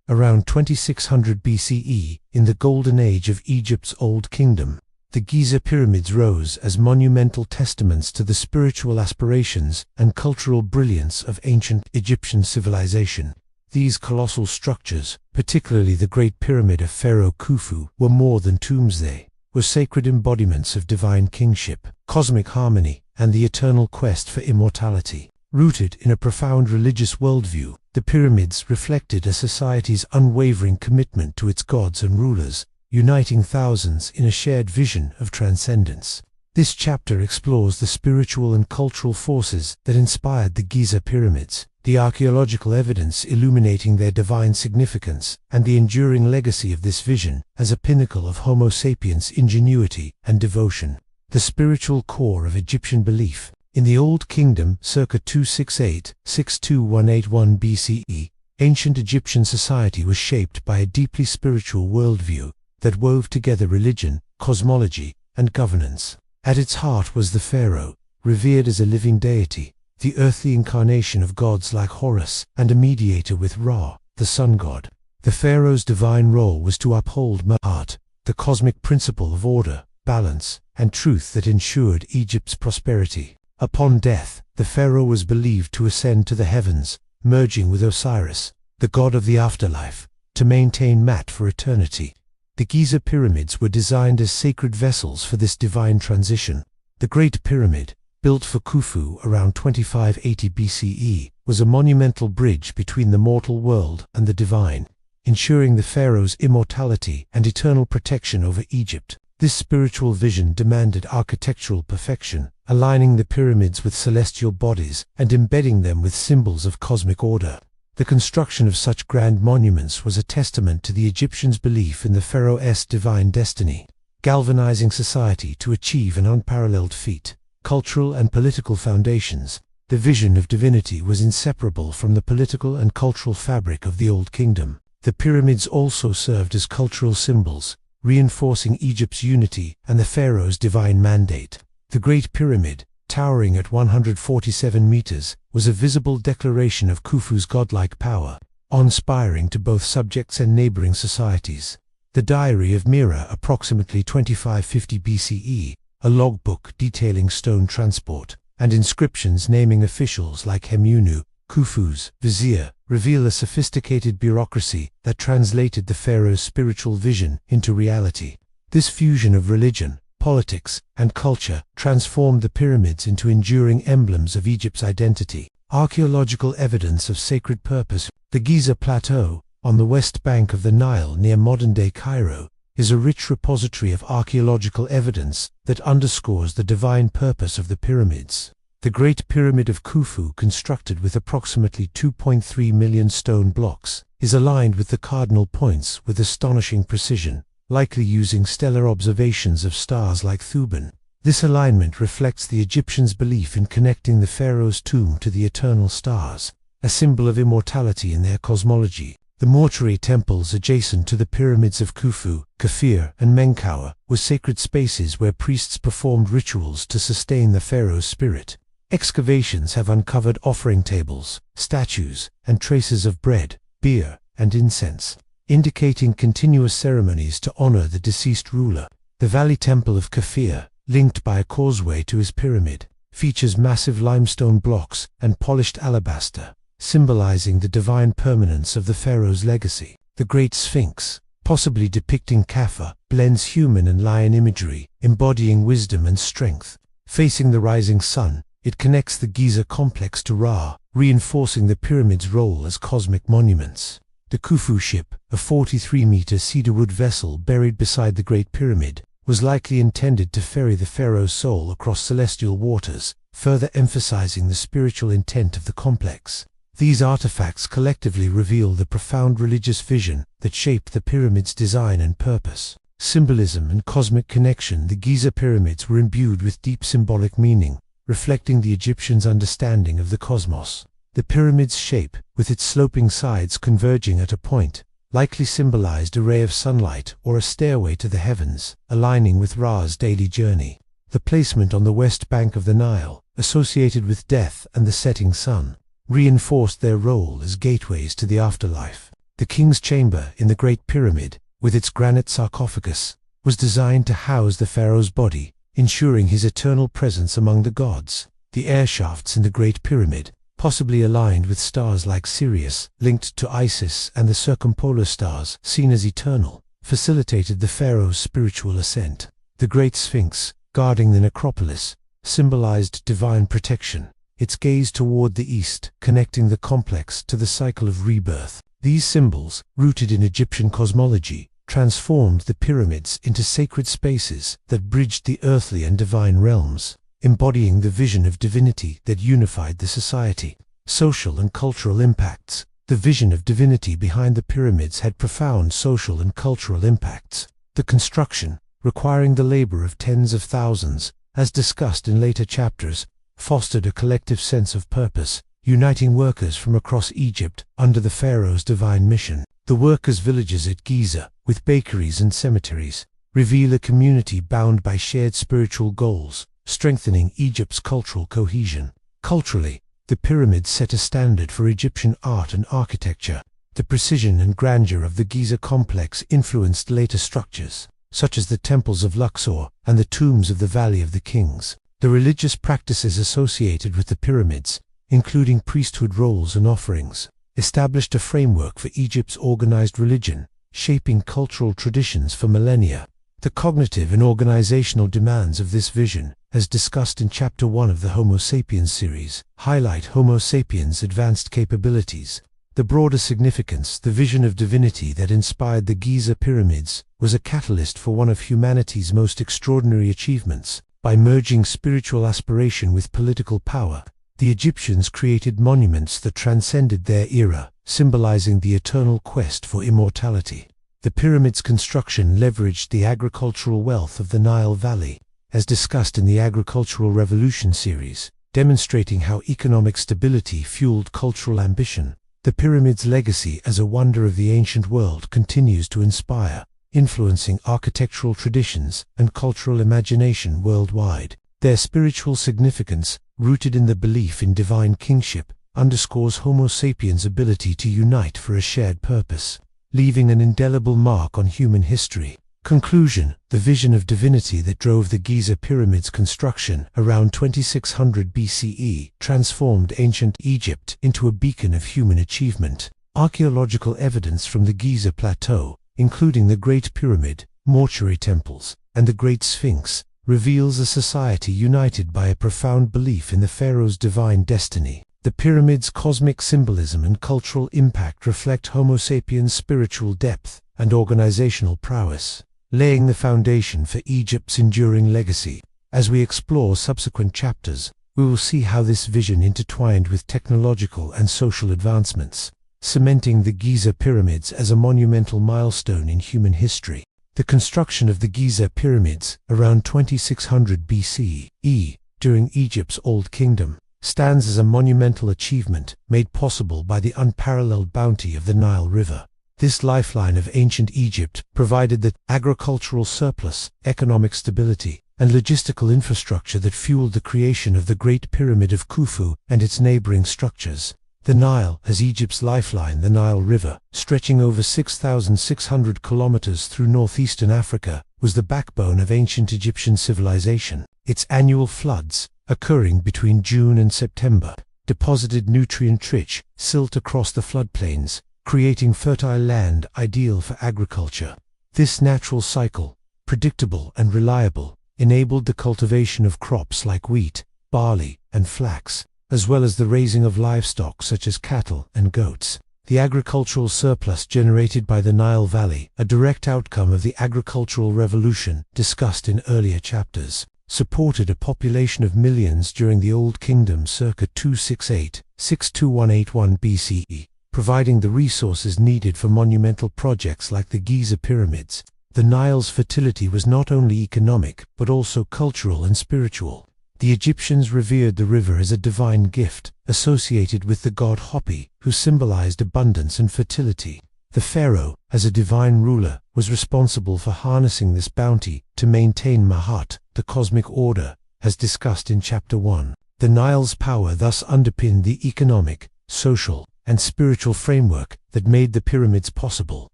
Around 2600 BCE, in the golden age of Egypt's Old Kingdom, the Giza Pyramids rose as monumental testaments to the spiritual aspirations and cultural brilliance of ancient Egyptian civilization. These colossal structures, particularly the Great Pyramid of Pharaoh Khufu, were more than tombs. They were sacred embodiments of divine kingship, cosmic harmony, and the eternal quest for immortality. Rooted in a profound religious worldview, the pyramids reflected a society's unwavering commitment to its gods and rulers, uniting thousands in a shared vision of transcendence. This chapter explores the spiritual and cultural forces that inspired the Giza Pyramids, the archaeological evidence illuminating their divine significance, and the enduring legacy of this vision as a pinnacle of Homo sapiens' ingenuity and devotion. The spiritual core of Egyptian belief. In the Old Kingdom, circa 268–62181 BCE, ancient Egyptian society was shaped by a deeply spiritual worldview that wove together religion, cosmology, and governance. At its heart was the pharaoh, revered as a living deity, the earthly incarnation of gods like Horus, and a mediator with Ra, the sun god. The pharaoh's divine role was to uphold Ma'at, the cosmic principle of order, balance, and truth that ensured Egypt's prosperity. Upon death, the pharaoh was believed to ascend to the heavens, merging with Osiris, the god of the afterlife, to maintain Ma'at for eternity. The Giza Pyramids were designed as sacred vessels for this divine transition. The Great Pyramid, built for Khufu around 2580 BCE, was a monumental bridge between the mortal world and the divine, ensuring the pharaoh's immortality and eternal protection over Egypt. This spiritual vision demanded architectural perfection, aligning the pyramids with celestial bodies and embedding them with symbols of cosmic order. The construction of such grand monuments was a testament to the Egyptians' belief in the pharaoh's divine destiny, galvanizing society to achieve an unparalleled feat. Cultural and political foundations. The vision of divinity was inseparable from the political and cultural fabric of the Old Kingdom. The pyramids also served as cultural symbols, reinforcing Egypt's unity and the pharaoh's divine mandate. The Great Pyramid, towering at 147 meters, was a visible declaration of Khufu's godlike power, awe-inspiring to both subjects and neighboring societies. The Diary of Mira, approximately 2550 BCE, a logbook detailing stone transport, and inscriptions naming officials like Hemunu, Khufu's vizier, reveal a sophisticated bureaucracy that translated the pharaoh's spiritual vision into reality. This fusion of religion, politics, and culture transformed the pyramids into enduring emblems of Egypt's identity. Archaeological evidence of sacred purpose. The Giza Plateau, on the west bank of the Nile near modern-day Cairo, is a rich repository of archaeological evidence that underscores the divine purpose of the pyramids. The Great Pyramid of Khufu, constructed with approximately 2.3 million stone blocks, is aligned with the cardinal points with astonishing precision, likely using stellar observations of stars like Thuban. This alignment reflects the Egyptians' belief in connecting the pharaoh's tomb to the eternal stars, a symbol of immortality in their cosmology. The mortuary temples adjacent to the pyramids of Khufu, Kafir, and Menkaure were sacred spaces where priests performed rituals to sustain the pharaoh's spirit. Excavations have uncovered offering tables, statues, and traces of bread, beer, and incense, indicating continuous ceremonies to honor the deceased ruler. The Valley Temple of Kafir, linked by a causeway to his pyramid, features massive limestone blocks and polished alabaster, symbolizing the divine permanence of the pharaoh's legacy. The Great Sphinx, possibly depicting Khafre, blends human and lion imagery, embodying wisdom and strength. Facing the rising sun, it connects the Giza complex to Ra, reinforcing the pyramid's role as cosmic monuments. The Khufu ship, a 43-meter cedarwood vessel buried beside the Great Pyramid, was likely intended to ferry the pharaoh's soul across celestial waters, further emphasizing the spiritual intent of the complex. These artifacts collectively reveal the profound religious vision that shaped the pyramid's design and purpose. Symbolism and cosmic connection. The Giza Pyramids were imbued with deep symbolic meaning, reflecting the Egyptians' understanding of the cosmos. The pyramid's shape, with its sloping sides converging at a point, likely symbolized a ray of sunlight or a stairway to the heavens, aligning with Ra's daily journey. The placement on the west bank of the Nile, associated with death and the setting sun, reinforced their role as gateways to the afterlife. The The king's chamber in the Great Pyramid, with its granite sarcophagus, was designed to house the pharaoh's body, ensuring his eternal presence among the gods. The air shafts in the Great Pyramid, possibly aligned with stars like Sirius, linked to Isis and the circumpolar stars seen as eternal, facilitated the pharaoh's spiritual ascent. The Great Sphinx, guarding the necropolis, symbolized divine protection, its gaze toward the east, connecting the complex to the cycle of rebirth. These symbols, rooted in Egyptian cosmology, transformed the pyramids into sacred spaces that bridged the earthly and divine realms, embodying the vision of divinity that unified the society. Social and cultural impacts. The vision of divinity behind the pyramids had profound social and cultural impacts. The construction, requiring the labor of tens of thousands, as discussed in later chapters, fostered a collective sense of purpose, uniting workers from across Egypt under the pharaoh's divine mission. The workers' villages at Giza, with bakeries and cemeteries, reveal a community bound by shared spiritual goals, strengthening Egypt's cultural cohesion. Culturally, the pyramids set a standard for Egyptian art and architecture. The precision and grandeur of the Giza complex influenced later structures, such as the temples of Luxor and the tombs of the Valley of the Kings. The religious practices associated with the pyramids, including priesthood roles and offerings, established a framework for Egypt's organized religion, shaping cultural traditions for millennia. The cognitive and organizational demands of this vision, as discussed in Chapter 1 of the Homo sapiens series, highlight Homo sapiens' advanced capabilities. The broader significance. The vision of divinity that inspired the Giza pyramids was a catalyst for one of humanity's most extraordinary achievements. By merging spiritual aspiration with political power, the Egyptians created monuments that transcended their era, symbolizing the eternal quest for immortality. The pyramids' construction leveraged the agricultural wealth of the Nile Valley, as discussed in the Agricultural Revolution series, demonstrating how economic stability fueled cultural ambition. The pyramids' legacy as a wonder of the ancient world continues to inspire, influencing architectural traditions and cultural imagination worldwide. Their spiritual significance, rooted in the belief in divine kingship, underscores Homo sapiens' ability to unite for a shared purpose, leaving an indelible mark on human history. Conclusion. The vision of divinity that drove the Giza pyramids' construction around 2600 BCE transformed ancient Egypt into a beacon of human achievement. Archaeological evidence from the Giza plateau, including the Great Pyramid, mortuary temples, and the Great Sphinx, reveals a society united by a profound belief in the pharaoh's divine destiny. The pyramids' cosmic symbolism and cultural impact reflect Homo sapiens' spiritual depth and organizational prowess, laying the foundation for Egypt's enduring legacy. As we explore subsequent chapters, we will see how this vision intertwined with technological and social advancements, cementing the Giza pyramids as a monumental milestone in human history. The construction of the Giza pyramids, around 2600 BCE, during Egypt's Old Kingdom, stands as a monumental achievement made possible by the unparalleled bounty of the Nile River. This lifeline of ancient Egypt provided the agricultural surplus, economic stability, and logistical infrastructure that fueled the creation of the Great Pyramid of Khufu and its neighboring structures. The Nile, as Egypt's lifeline, the Nile River, stretching over 6,600 kilometers through northeastern Africa, was the backbone of ancient Egyptian civilization. Its annual floods, occurring between June and September, deposited nutrient-rich silt across the floodplains, creating fertile land ideal for agriculture. This natural cycle, predictable and reliable, enabled the cultivation of crops like wheat, barley, and flax, as well as the raising of livestock such as cattle and goats. The agricultural surplus generated by the Nile Valley, a direct outcome of the agricultural revolution discussed in earlier chapters, supported a population of millions during the Old Kingdom circa 268–62181 BCE, providing the resources needed for monumental projects like the Giza pyramids. The Nile's fertility was not only economic, but also cultural and spiritual. The Egyptians revered the river as a divine gift, associated with the god Hopi, who symbolized abundance and fertility. The pharaoh, as a divine ruler, was responsible for harnessing this bounty to maintain Mahat, the cosmic order, as discussed in Chapter 1. The Nile's power thus underpinned the economic, social, and spiritual framework that made the pyramids possible,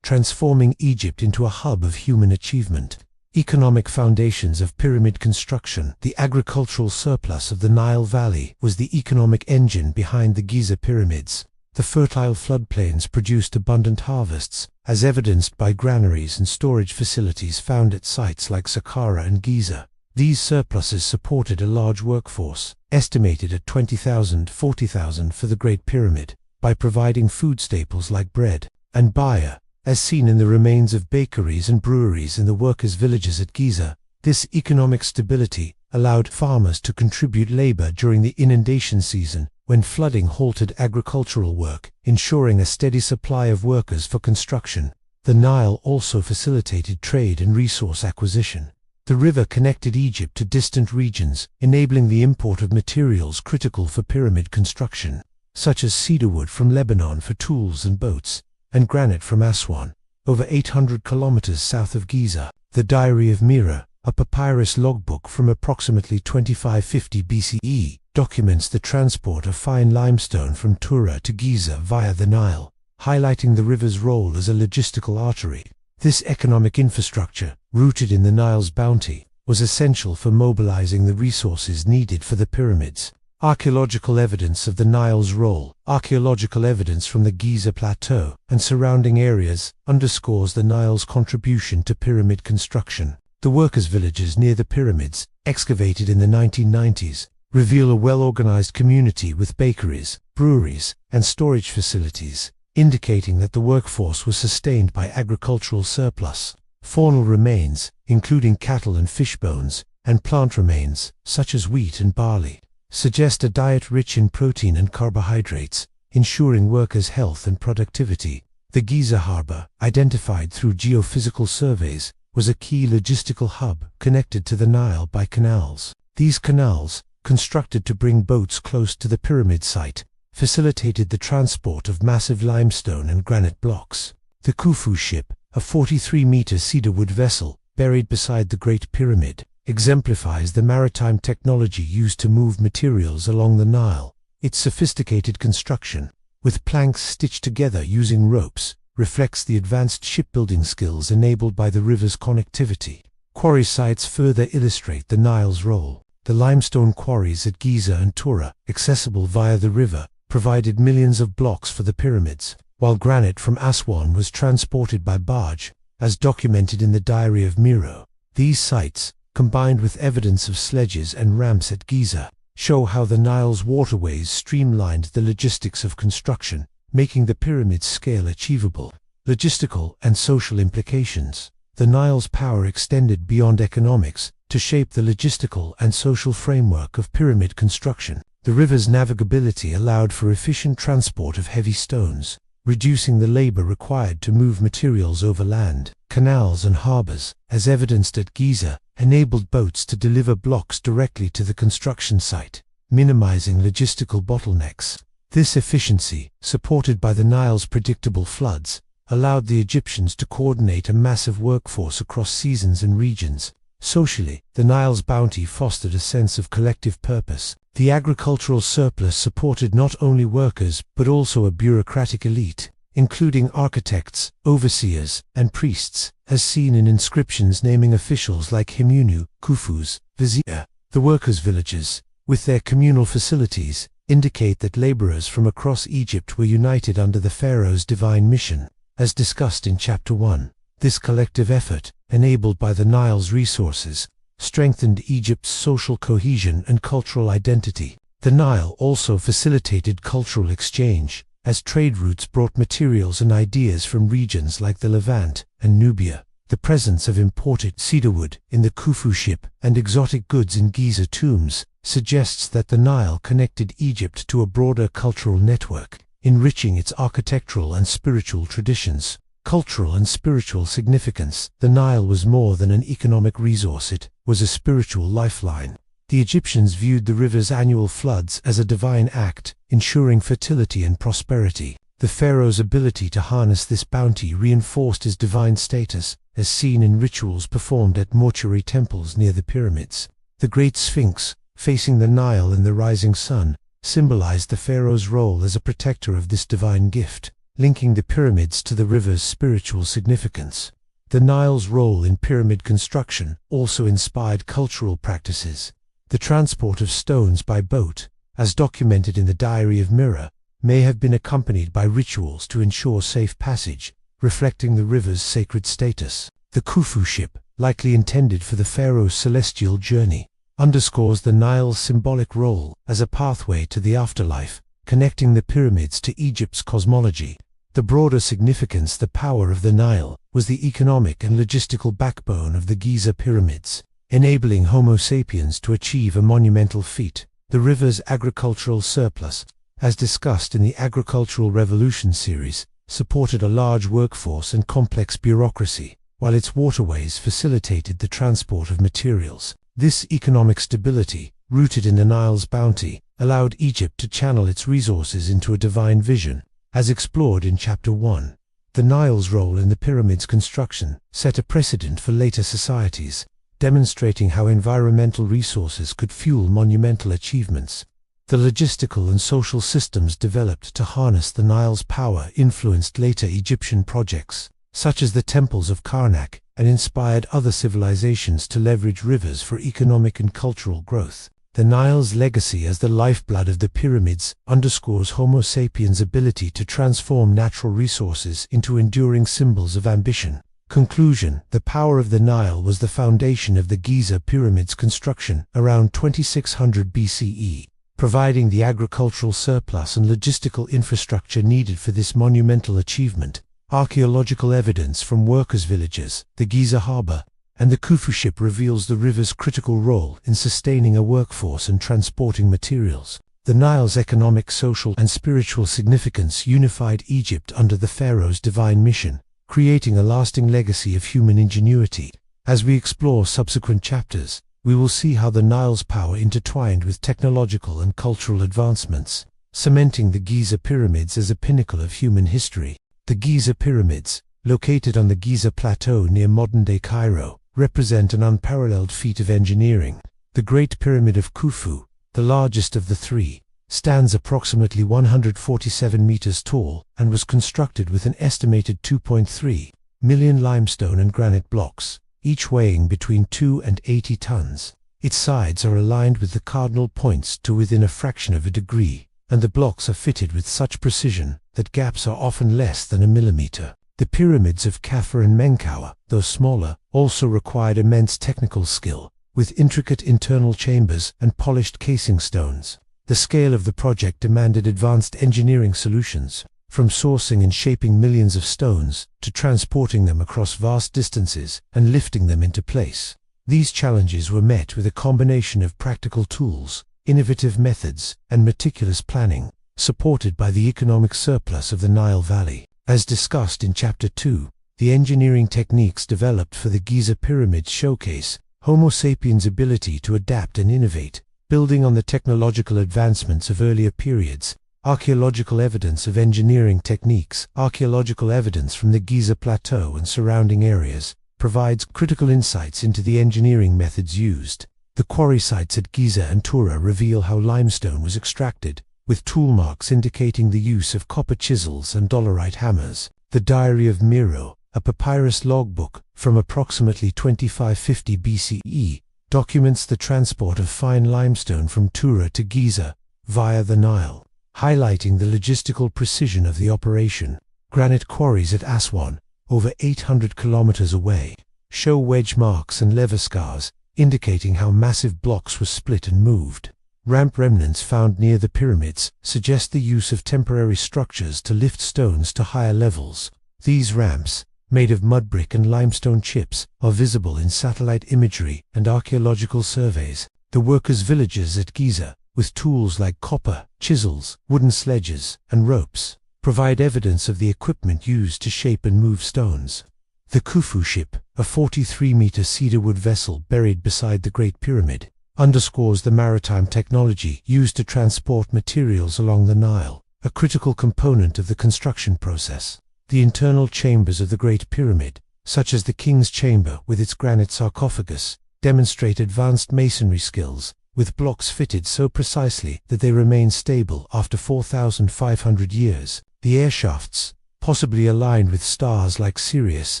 transforming Egypt into a hub of human achievement. Economic foundations of pyramid construction. The agricultural surplus of the Nile Valley was the economic engine behind the Giza Pyramids. The fertile floodplains produced abundant harvests, as evidenced by granaries and storage facilities found at sites like Saqqara and Giza. These surpluses supported a large workforce, estimated at 20,000 to 40,000 for the Great Pyramid, by providing food staples like bread and baya, as seen in the remains of bakeries and breweries in the workers' villages at Giza. This economic stability allowed farmers to contribute labor during the inundation season, when flooding halted agricultural work, ensuring a steady supply of workers for construction. The Nile also facilitated trade and resource acquisition. The river connected Egypt to distant regions, enabling the import of materials critical for pyramid construction, such as cedarwood from Lebanon for tools and boats, and granite from Aswan, over 800 kilometers south of Giza. The Diary of Mira, a papyrus logbook from approximately 2550 BCE, documents the transport of fine limestone from Tura to Giza via the Nile, highlighting the river's role as a logistical artery. This economic infrastructure, rooted in the Nile's bounty, was essential for mobilizing the resources needed for the pyramids. Archaeological evidence of the Nile's role. Archaeological evidence from the Giza Plateau and surrounding areas underscores the Nile's contribution to pyramid construction. The workers' villages near the pyramids, excavated in the 1990s, reveal a well-organized community with bakeries, breweries, and storage facilities, indicating that the workforce was sustained by agricultural surplus. Faunal remains, including cattle and fish bones, and plant remains, such as wheat and barley, suggest a diet rich in protein and carbohydrates, ensuring workers' health and productivity. The Giza harbor, identified through geophysical surveys, was a key logistical hub connected to the Nile by canals. These canals, constructed to bring boats close to the pyramid site, facilitated the transport of massive limestone and granite blocks. The Khufu ship, a 43-meter cedarwood vessel buried beside the Great Pyramid, exemplifies the maritime technology used to move materials along the Nile. Its sophisticated construction, with planks stitched together using ropes, reflects the advanced shipbuilding skills enabled by the river's connectivity. Quarry sites further illustrate the Nile's role. The limestone quarries at Giza and Tura, accessible via the river, provided millions of blocks for the pyramids, while granite from Aswan was transported by barge, as documented in the Diary of Miro. These sites, combined with evidence of sledges and ramps at Giza, show how the Nile's waterways streamlined the logistics of construction, making the pyramid's scale achievable. Logistical and social implications. The Nile's power extended beyond economics to shape the logistical and social framework of pyramid construction. The river's navigability allowed for efficient transport of heavy stones, reducing the labor required to move materials over land. Canals and harbors, as evidenced at Giza, enabled boats to deliver blocks directly to the construction site, minimizing logistical bottlenecks. This efficiency, supported by the Nile's predictable floods, allowed the Egyptians to coordinate a massive workforce across seasons and regions. Socially, the Nile's bounty fostered a sense of collective purpose. The agricultural surplus supported not only workers but also a bureaucratic elite, including architects, overseers, and priests, as seen in inscriptions naming officials like Himunu, Khufu's vizier. The workers' villages, with their communal facilities, indicate that laborers from across Egypt were united under the pharaoh's divine mission, as discussed in Chapter 1. This collective effort, enabled by the Nile's resources, strengthened Egypt's social cohesion and cultural identity. The Nile also facilitated cultural exchange, as trade routes brought materials and ideas from regions like the Levant and Nubia. The presence of imported cedarwood in the Khufu ship and exotic goods in Giza tombs suggests that the Nile connected Egypt to a broader cultural network, enriching its architectural and spiritual traditions. Cultural and spiritual significance. The Nile was more than an economic resource, it was a spiritual lifeline. The Egyptians viewed the river's annual floods as a divine act, ensuring fertility and prosperity. The pharaoh's ability to harness this bounty reinforced his divine status, as seen in rituals performed at mortuary temples near the pyramids. The Great Sphinx, facing the Nile in the rising sun, symbolized the pharaoh's role as a protector of this divine gift. linking the pyramids to the river's spiritual significance. The Nile's role in pyramid construction also inspired cultural practices. The transport of stones by boat, as documented in the Diary of Mira, may have been accompanied by rituals to ensure safe passage, reflecting the river's sacred status. The Khufu ship, likely intended for the pharaoh's celestial journey, underscores the Nile's symbolic role as a pathway to the afterlife, connecting the pyramids to Egypt's cosmology. The broader significance, the power of the Nile, was the economic and logistical backbone of the Giza Pyramids, enabling Homo sapiens to achieve a monumental feat. The river's agricultural surplus, as discussed in the Agricultural Revolution series, supported a large workforce and complex bureaucracy, while its waterways facilitated the transport of materials. This economic stability, rooted in the Nile's bounty, allowed Egypt to channel its resources into a divine vision, as explored in Chapter 1. The Nile's role in the pyramids' construction set a precedent for later societies, demonstrating how environmental resources could fuel monumental achievements. The logistical and social systems developed to harness the Nile's power influenced later Egyptian projects, such as the temples of Karnak, and inspired other civilizations to leverage rivers for economic and cultural growth. The Nile's legacy as the lifeblood of the pyramids underscores Homo sapiens' ability to transform natural resources into enduring symbols of ambition. Conclusion: the power of the Nile was the foundation of the Giza Pyramids construction around 2600 BCE, providing the agricultural surplus and logistical infrastructure needed for this monumental achievement. Archaeological evidence from workers' villages, the Giza harbor, and the Khufu ship reveals the river's critical role in sustaining a workforce and transporting materials. The Nile's economic, social, and spiritual significance unified Egypt under the pharaoh's divine mission, creating a lasting legacy of human ingenuity. As we explore subsequent chapters, we will see how the Nile's power intertwined with technological and cultural advancements, cementing the Giza Pyramids as a pinnacle of human history. The Giza Pyramids, located on the Giza Plateau near modern-day Cairo, represent an unparalleled feat of engineering. The Great Pyramid of Khufu, the largest of the three, stands approximately 147 meters tall and was constructed with an estimated 2.3 million limestone and granite blocks, each weighing between 2 and 80 tons. Its sides are aligned with the cardinal points to within a fraction of a degree, and the blocks are fitted with such precision that gaps are often less than a millimeter. The pyramids of Khufu and Menkaure, though smaller, also required immense technical skill, with intricate internal chambers and polished casing stones. The scale of the project demanded advanced engineering solutions, from sourcing and shaping millions of stones to transporting them across vast distances and lifting them into place. These challenges were met with a combination of practical tools, innovative methods, and meticulous planning, supported by the economic surplus of the Nile Valley. As discussed in Chapter 2, the engineering techniques developed for the Giza Pyramids showcase Homo sapiens' ability to adapt and innovate, building on the technological advancements of earlier periods. Archaeological evidence of engineering techniques. Archaeological evidence from the Giza Plateau and surrounding areas provides critical insights into the engineering methods used. The quarry sites at Giza and Tura reveal how limestone was extracted, with tool marks indicating the use of copper chisels and dolerite hammers. The Diary of Miro, a papyrus logbook from approximately 2550 BCE, documents the transport of fine limestone from Tura to Giza via the Nile, highlighting the logistical precision of the operation. Granite quarries at Aswan, over 800 kilometers away, show wedge marks and lever scars, indicating how massive blocks were split and moved. Ramp remnants found near the pyramids suggest the use of temporary structures to lift stones to higher levels. These ramps, made of mud brick and limestone chips, are visible in satellite imagery and archaeological surveys. The workers' villages at Giza, with tools like copper, chisels, wooden sledges, and ropes, provide evidence of the equipment used to shape and move stones. The Khufu ship, a 43-meter cedarwood vessel buried beside the Great Pyramid, underscores the maritime technology used to transport materials along the Nile, a critical component of the construction process. The internal chambers of the Great Pyramid, such as the King's Chamber with its granite sarcophagus, demonstrate advanced masonry skills, with blocks fitted so precisely that they remain stable after 4,500 years. The air shafts, possibly aligned with stars like Sirius,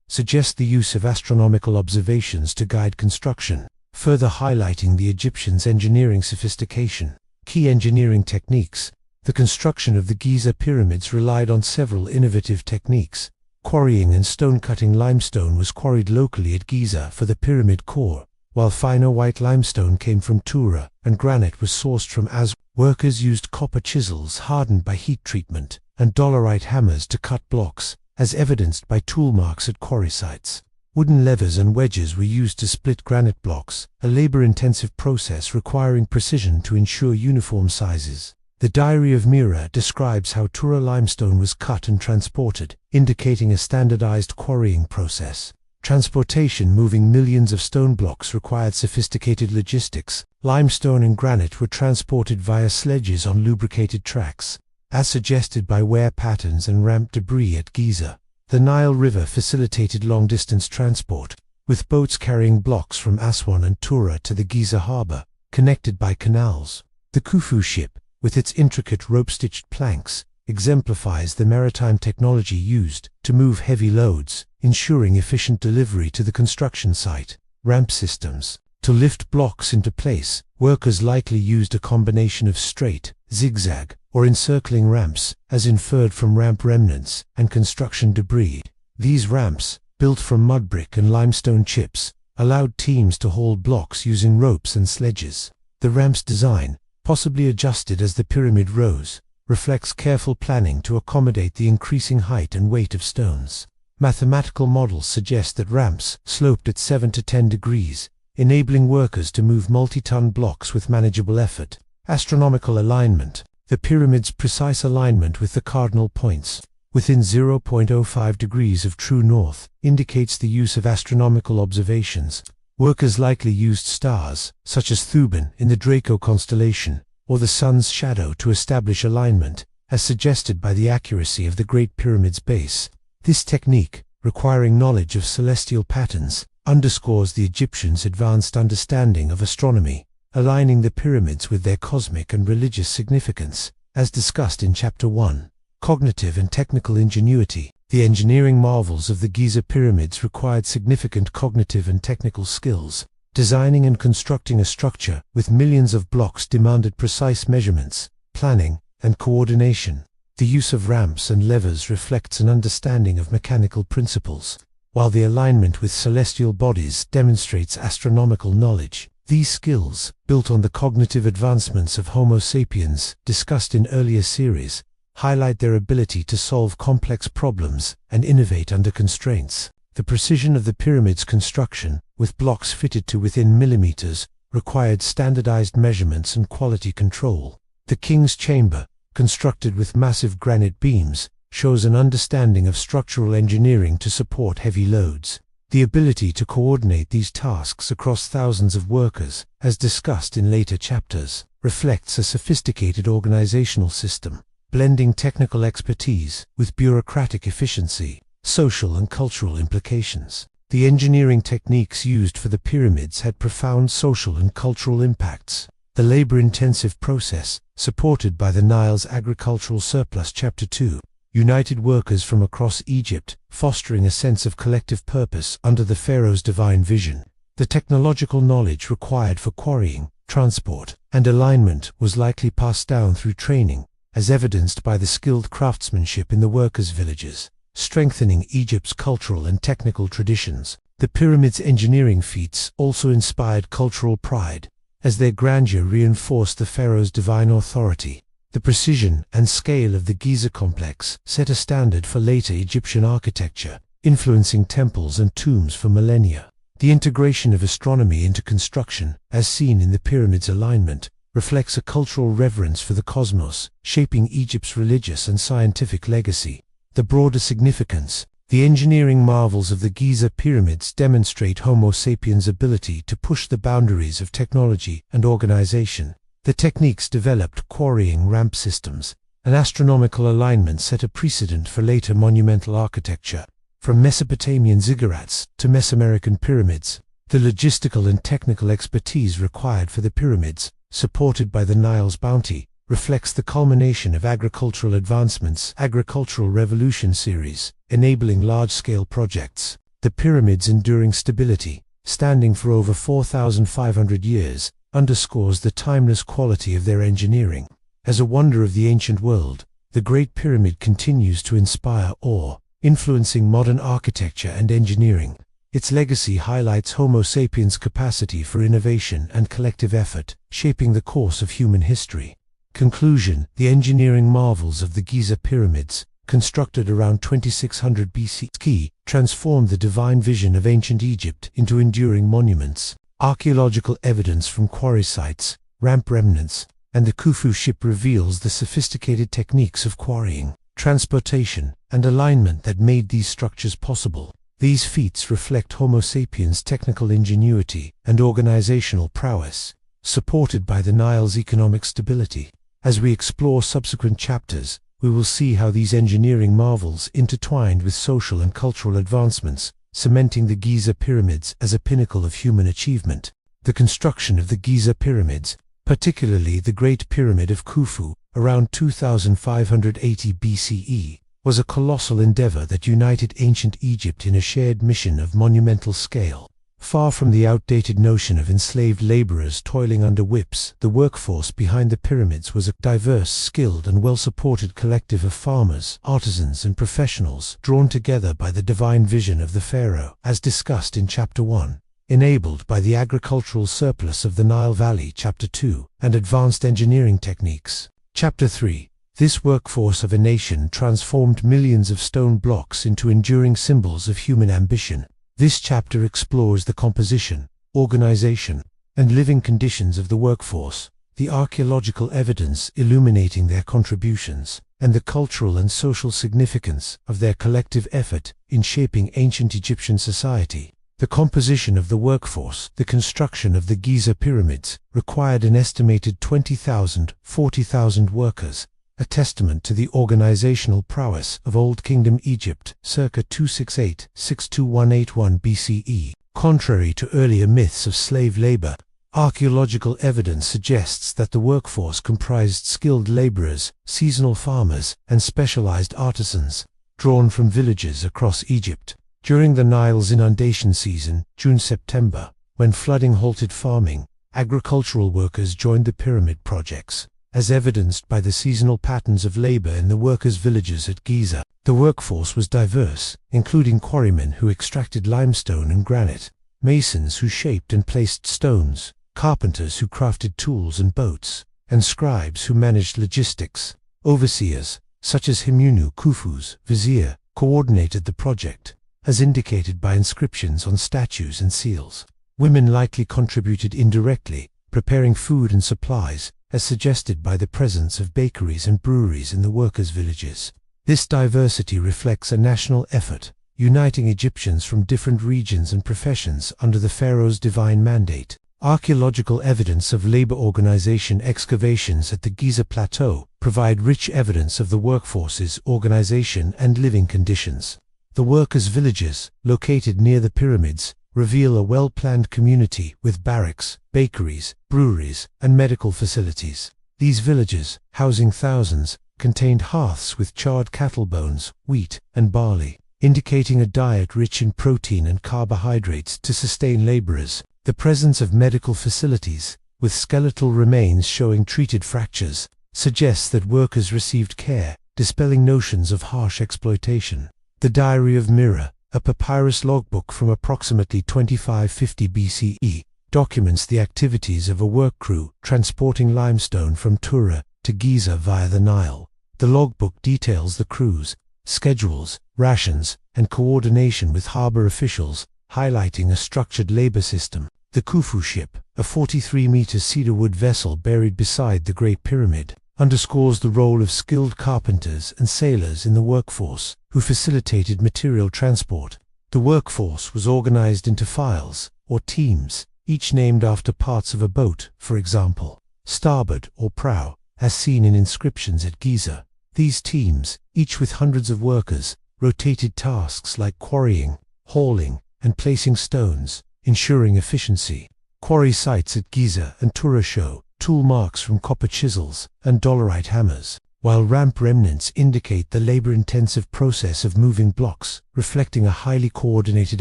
suggest the use of astronomical observations to guide construction, further highlighting the Egyptians' engineering sophistication. Key engineering techniques. The construction of the Giza Pyramids relied on several innovative techniques. Quarrying and stone-cutting. Limestone was quarried locally at Giza for the pyramid core, while finer white limestone came from Tura, and granite was sourced from Aswan. Workers used copper chisels hardened by heat treatment and dolerite hammers to cut blocks, as evidenced by tool marks at quarry sites. Wooden levers and wedges were used to split granite blocks, a labor-intensive process requiring precision to ensure uniform sizes. The Diary of Mira describes how Tura limestone was cut and transported, indicating a standardized quarrying process. Transportation. Moving millions of stone blocks required sophisticated logistics. Limestone and granite were transported via sledges on lubricated tracks, as suggested by wear patterns and ramp debris at Giza. The Nile River facilitated long-distance transport, with boats carrying blocks from Aswan and Tura to the Giza harbor, connected by canals. The Khufu ship, with its intricate rope-stitched planks, exemplifies the maritime technology used to move heavy loads, ensuring efficient delivery to the construction site. Ramp systems. To lift blocks into place, workers likely used a combination of straight, zigzag, or encircling ramps, as inferred from ramp remnants and construction debris. These ramps, built from mud brick and limestone chips, allowed teams to haul blocks using ropes and sledges. The ramp's design, possibly adjusted as the pyramid rose, reflects careful planning to accommodate the increasing height and weight of stones. Mathematical models suggest that ramps sloped at 7 to 10 degrees, enabling workers to move multi-ton blocks with manageable effort. Astronomical alignment. The pyramid's precise alignment with the cardinal points, within 0.05 degrees of true north, indicates the use of astronomical observations. Workers likely used stars, such as Thuban in the Draco constellation, or the sun's shadow to establish alignment, as suggested by the accuracy of the Great Pyramid's base. This technique, requiring knowledge of celestial patterns, underscores the Egyptians' advanced understanding of astronomy, aligning the pyramids with their cosmic and religious significance, as discussed in Chapter 1. Cognitive and technical ingenuity. The engineering marvels of the Giza Pyramids required significant cognitive and technical skills. Designing and constructing a structure with millions of blocks demanded precise measurements, planning, and coordination. The use of ramps and levers reflects an understanding of mechanical principles, while the alignment with celestial bodies demonstrates astronomical knowledge. These skills, built on the cognitive advancements of Homo sapiens discussed in earlier series, highlight their ability to solve complex problems and innovate under constraints. The precision of the pyramid's construction, with blocks fitted to within millimeters, required standardized measurements and quality control. The king's chamber, constructed with massive granite beams, shows an understanding of structural engineering to support heavy loads. The ability to coordinate these tasks across thousands of workers, as discussed in later chapters, reflects a sophisticated organizational system, blending technical expertise with bureaucratic efficiency. Social and cultural implications. The engineering techniques used for the pyramids had profound social and cultural impacts. The labor-intensive process, supported by the Nile's agricultural surplus. Chapter 2, united workers from across Egypt, fostering a sense of collective purpose under the pharaoh's divine vision. The technological knowledge required for quarrying, transport, and alignment was likely passed down through training, as evidenced by the skilled craftsmanship in the workers' villages, strengthening Egypt's cultural and technical traditions. The pyramids' engineering feats also inspired cultural pride, as their grandeur reinforced the pharaoh's divine authority. The precision and scale of the Giza complex set a standard for later Egyptian architecture, influencing temples and tombs for millennia. The integration of astronomy into construction, as seen in the pyramids' alignment, reflects a cultural reverence for the cosmos, shaping Egypt's religious and scientific legacy. The broader significance. The engineering marvels of the Giza Pyramids demonstrate Homo sapiens' ability to push the boundaries of technology and organization. The techniques developed, quarrying, ramp systems, and astronomical alignment, set a precedent for later monumental architecture. From Mesopotamian ziggurats to Mesoamerican pyramids, the logistical and technical expertise required for the pyramids, supported by the Nile's bounty, reflects the culmination of agricultural advancements, agricultural revolution series, enabling large-scale projects. The pyramids' enduring stability, standing for over 4,500 years, underscores the timeless quality of their engineering. As a wonder of the ancient world, the Great Pyramid continues to inspire awe, influencing modern architecture and engineering. Its legacy highlights Homo sapiens' capacity for innovation and collective effort, shaping the course of human history. Conclusion: the engineering marvels of the Giza Pyramids, constructed around 2600 BC, transformed the divine vision of ancient Egypt into enduring monuments. Archaeological evidence from quarry sites, ramp remnants, and the Khufu ship reveals the sophisticated techniques of quarrying, transportation, and alignment that made these structures possible. These feats reflect Homo sapiens' technical ingenuity and organizational prowess, supported by the Nile's economic stability. As we explore subsequent chapters, we will see how these engineering marvels intertwined with social and cultural advancements, cementing the Giza Pyramids as a pinnacle of human achievement. The construction of the Giza Pyramids, particularly the Great Pyramid of Khufu, around 2580 BCE, was a colossal endeavor that united ancient Egypt in a shared mission of monumental scale. Far from the outdated notion of enslaved laborers toiling under whips, the workforce behind the pyramids was a diverse, skilled, and well-supported collective of farmers, artisans, and professionals, drawn together by the divine vision of the pharaoh, as discussed in Chapter 1. Enabled by the agricultural surplus of the Nile Valley, Chapter 2, and advanced engineering techniques. Chapter 3. This workforce of a nation transformed millions of stone blocks into enduring symbols of human ambition. This chapter explores the composition, organization, and living conditions of the workforce, the archaeological evidence illuminating their contributions, and the cultural and social significance of their collective effort in shaping ancient Egyptian society. The composition of the workforce. The construction of the Giza Pyramids required an estimated 40,000 workers, a testament to the organizational prowess of Old Kingdom Egypt, circa 268–62181 BCE. Contrary to earlier myths of slave labor, archaeological evidence suggests that the workforce comprised skilled laborers, seasonal farmers, and specialized artisans, drawn from villages across Egypt. During the Nile's inundation season, June–September, when flooding halted farming, agricultural workers joined the pyramid projects. As evidenced by the seasonal patterns of labor in the workers' villages at Giza, the workforce was diverse, including quarrymen who extracted limestone and granite, masons who shaped and placed stones, carpenters who crafted tools and boats, and scribes who managed logistics. Overseers, such as Himunu, Khufu's vizier, coordinated the project, as indicated by inscriptions on statues and seals. Women likely contributed indirectly, preparing food and supplies, as suggested by the presence of bakeries and breweries in the workers' villages. This diversity reflects a national effort, uniting Egyptians from different regions and professions under the pharaoh's divine mandate. Archaeological evidence of labor organization. Excavations at the Giza Plateau provide rich evidence of the workforce's organization and living conditions. The workers' villages, located near the pyramids, reveal a well-planned community with barracks, bakeries, breweries, and medical facilities. These villages, housing thousands, contained hearths with charred cattle bones, wheat, and barley, indicating a diet rich in protein and carbohydrates to sustain laborers. The presence of medical facilities, with skeletal remains showing treated fractures, suggests that workers received care, dispelling notions of harsh exploitation. The Diary of Mira, a papyrus logbook from approximately 2550 BCE, documents the activities of a work crew transporting limestone from Tura to Giza via the Nile. The logbook details the crew's schedules, rations, and coordination with harbor officials, highlighting a structured labor system. The Khufu ship, a 43-meter cedarwood vessel buried beside the Great Pyramid, underscores the role of skilled carpenters and sailors in the workforce, who facilitated material transport. The workforce was organized into files, or teams, each named after parts of a boat, for example, starboard or prow, as seen in inscriptions at Giza. These teams, each with hundreds of workers, rotated tasks like quarrying, hauling, and placing stones, ensuring efficiency. Quarry sites at Giza and Tura show tool marks from copper chisels, and dolerite hammers, while ramp remnants indicate the labor-intensive process of moving blocks, reflecting a highly coordinated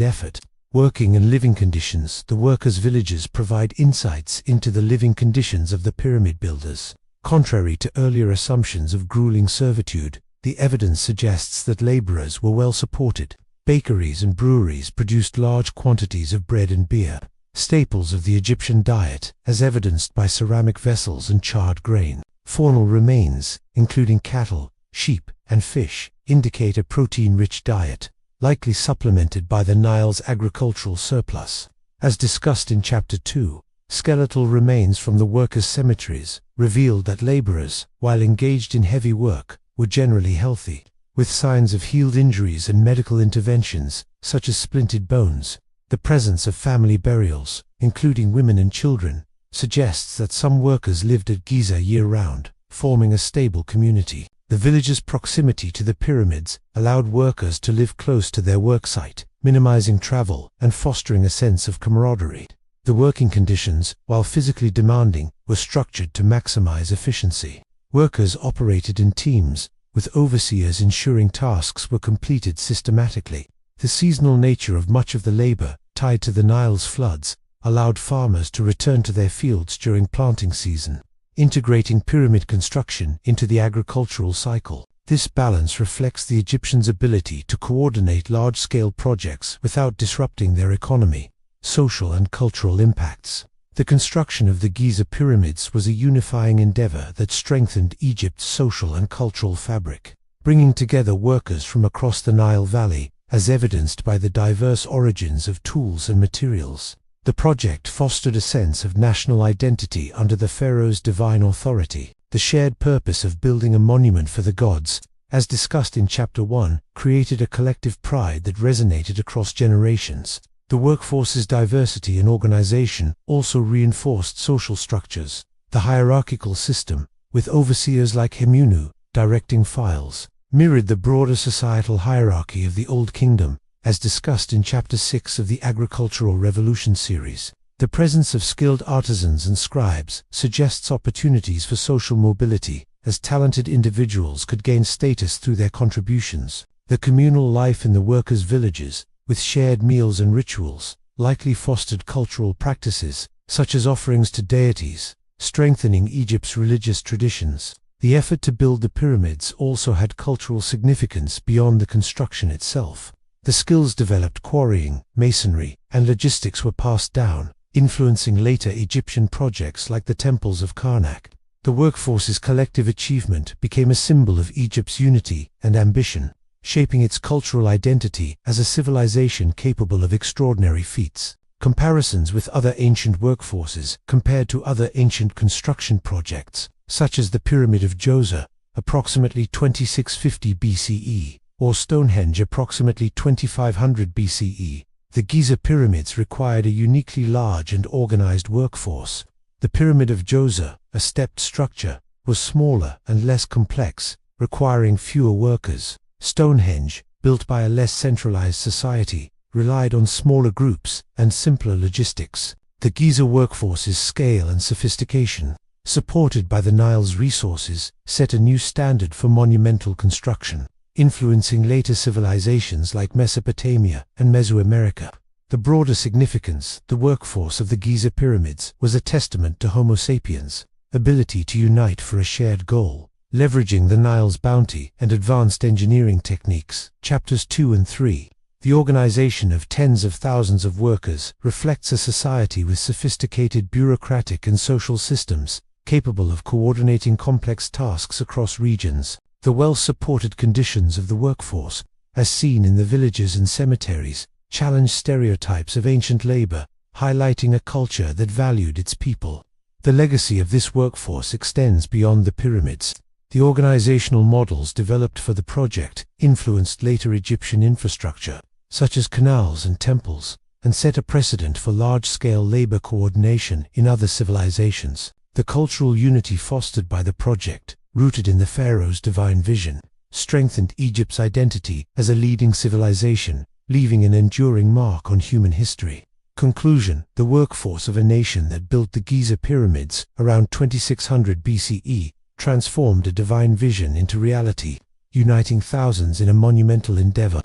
effort. Working and living conditions. The workers' villages provide insights into the living conditions of the pyramid builders. Contrary to earlier assumptions of grueling servitude, the evidence suggests that laborers were well supported. Bakeries and breweries produced large quantities of bread and beer, staples of the Egyptian diet, as evidenced by ceramic vessels and charred grain. Faunal remains, including cattle, sheep, and fish, indicate a protein-rich diet, likely supplemented by the Nile's agricultural surplus. As discussed in Chapter 2, skeletal remains from the workers' cemeteries revealed that laborers, while engaged in heavy work, were generally healthy, with signs of healed injuries and medical interventions, such as splinted bones. The presence of family burials, including women and children, suggests that some workers lived at Giza year-round, forming a stable community. The village's proximity to the pyramids allowed workers to live close to their worksite, minimizing travel and fostering a sense of camaraderie. The working conditions, while physically demanding, were structured to maximize efficiency. Workers operated in teams, with overseers ensuring tasks were completed systematically. The seasonal nature of much of the labor, tied to the Nile's floods, allowed farmers to return to their fields during planting season, integrating pyramid construction into the agricultural cycle. This balance reflects the Egyptians' ability to coordinate large-scale projects without disrupting their economy, social and cultural impacts. The construction of the Giza Pyramids was a unifying endeavor that strengthened Egypt's social and cultural fabric, bringing together workers from across the Nile Valley, as evidenced by the diverse origins of tools and materials. The project fostered a sense of national identity under the pharaoh's divine authority. The shared purpose of building a monument for the gods, as discussed in Chapter 1, created a collective pride that resonated across generations. The workforce's diversity and organization also reinforced social structures. The hierarchical system, with overseers like Hemunu directing files, mirrored the broader societal hierarchy of the Old Kingdom, as discussed in Chapter 6 of the Agricultural Revolution series. The presence of skilled artisans and scribes suggests opportunities for social mobility, as talented individuals could gain status through their contributions. The communal life in the workers' villages, with shared meals and rituals, likely fostered cultural practices, such as offerings to deities, strengthening Egypt's religious traditions. The effort to build the pyramids also had cultural significance beyond the construction itself. The skills developed quarrying, masonry, and logistics were passed down, influencing later Egyptian projects like the temples of Karnak. The workforce's collective achievement became a symbol of Egypt's unity and ambition, shaping its cultural identity as a civilization capable of extraordinary feats. Comparisons with other ancient workforces compared to other ancient construction projects, such as the Pyramid of Djoser, approximately 2650 BCE, or Stonehenge approximately 2500 BCE. The Giza Pyramids required a uniquely large and organized workforce. The Pyramid of Djoser, a stepped structure, was smaller and less complex, requiring fewer workers. Stonehenge, built by a less centralized society, relied on smaller groups and simpler logistics. The Giza workforce's scale and sophistication, supported by the Nile's resources, set a new standard for monumental construction, influencing later civilizations like Mesopotamia and Mesoamerica. The broader significance, the workforce of the Giza Pyramids was a testament to Homo sapiens' ability to unite for a shared goal, leveraging the Nile's bounty and advanced engineering techniques. Chapters 2 and 3. The organization of tens of thousands of workers reflects a society with sophisticated bureaucratic and social systems, capable of coordinating complex tasks across regions. The well-supported conditions of the workforce, as seen in the villages and cemeteries, challenged stereotypes of ancient labor, highlighting a culture that valued its people. The legacy of this workforce extends beyond the pyramids. The organizational models developed for the project influenced later Egyptian infrastructure, such as canals and temples, and set a precedent for large-scale labor coordination in other civilizations. The cultural unity fostered by the project, rooted in the pharaoh's divine vision, strengthened Egypt's identity as a leading civilization, leaving an enduring mark on human history. Conclusion: the workforce of a nation that built the Giza Pyramids around 2600 BCE transformed a divine vision into reality, uniting thousands in a monumental endeavor.